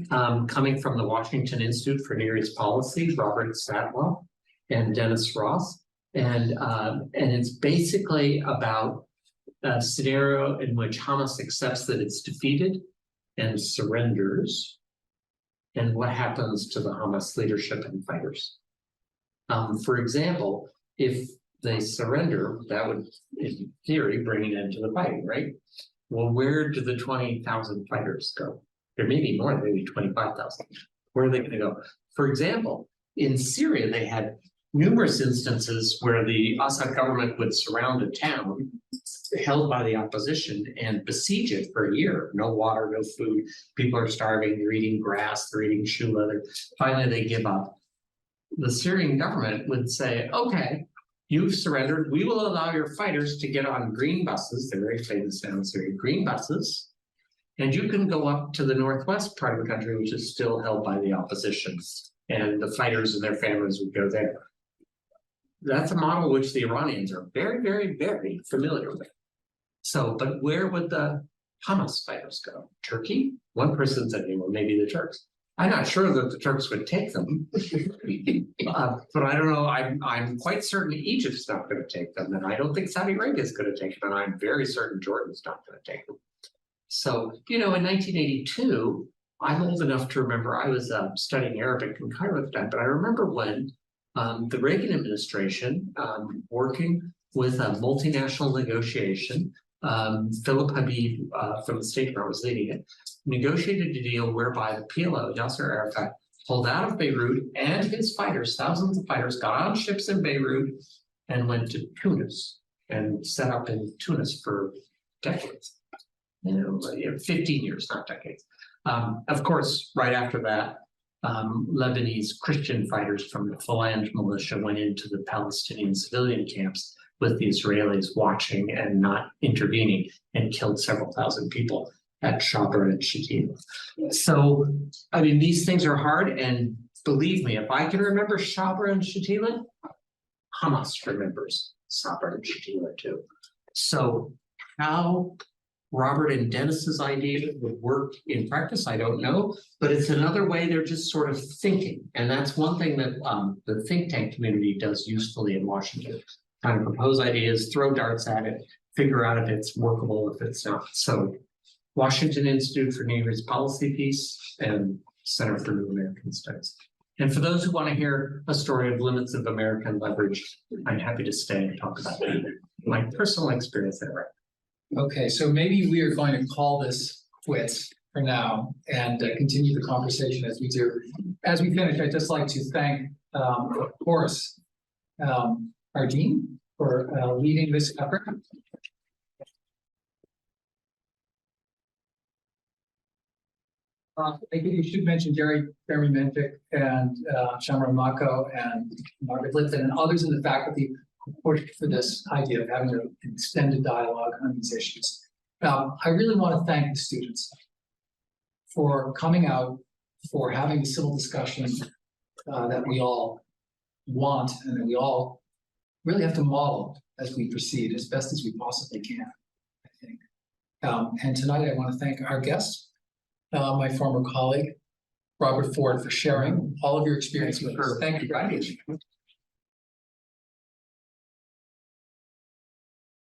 coming from the Washington Institute for Near East Policy, Robert Satwell and Dennis Ross. And it's basically about a scenario in which Hamas accepts that it's defeated and surrenders, and what happens to the Hamas leadership and fighters. For example, if they surrender, that would, in theory, bring an end to the fighting, right? Well, where do the 20,000 fighters go? There may be more, maybe 25,000. Where are they going to go? For example, in Syria, they had numerous instances where the Assad government would surround a town held by the opposition and besiege it for a year. No water, no food. People are starving. They're eating grass. They're eating shoe leather. Finally, they give up. The Syrian government would say, okay, you've surrendered. We will allow your fighters to get on green buses. They're very famous now in Syria, green buses. And you can go up to the northwest part of the country, which is still held by the opposition. And the fighters and their families would go there. That's a model which the Iranians are very, very, very familiar with. So, but where would the Hamas fighters go? Turkey? One person said, well, maybe the Turks. I'm not sure that the Turks would take them, but I don't know. I'm quite certain Egypt's not going to take them, and I don't think Saudi Arabia is going to take them, and I'm very certain Jordan's not going to take them. So, you know, in 1982, I'm old enough to remember I was studying Arabic in Cairo at the time, but I remember when the Reagan administration, working with a multinational negotiation, Philip Habib from the State Department was leading it, negotiated a deal whereby the PLO, Yasser Arafat, pulled out of Beirut and his fighters, thousands of fighters, got on ships in Beirut and went to Tunis and set up in Tunis for decades. 15 years, not decades. Of course, right after that, Lebanese Christian fighters from the Phalange militia went into the Palestinian civilian camps with the Israelis watching and not intervening and killed several thousand people at Shabra and Shatila. So, I mean, these things are hard, and believe me, if I can remember Shabra and Shatila, Hamas remembers Sabra and Shatila too. So how Robert and Dennis's idea would work in practice, I don't know, but it's another way they're just sort of thinking. And that's one thing that the think tank community does usefully in Washington. Kind of propose ideas, throw darts at it, figure out if it's workable, if it's not. So Washington Institute for Near East Policy Peace and Center for New American Studies. And for those who want to hear a story of limits of American leverage, I'm happy to stay and talk about my personal experience there. Okay, so maybe we are going to call this quits for now and continue the conversation as we do. As we finish, I'd just like to thank, of course, our dean for leading this effort. I think you should mention Jeremy Mentic and Shamra Mako and Margaret Lipton and others in the faculty who pushed for this idea of having an extended dialogue on these issues. I really want to thank the students for coming out, for having the civil discussion that we all want and that we all really have to model as we proceed as best as we possibly can, I think. And tonight I want to thank our guests, my former colleague, Robert Ford, for sharing all of your experience with us. Thank you.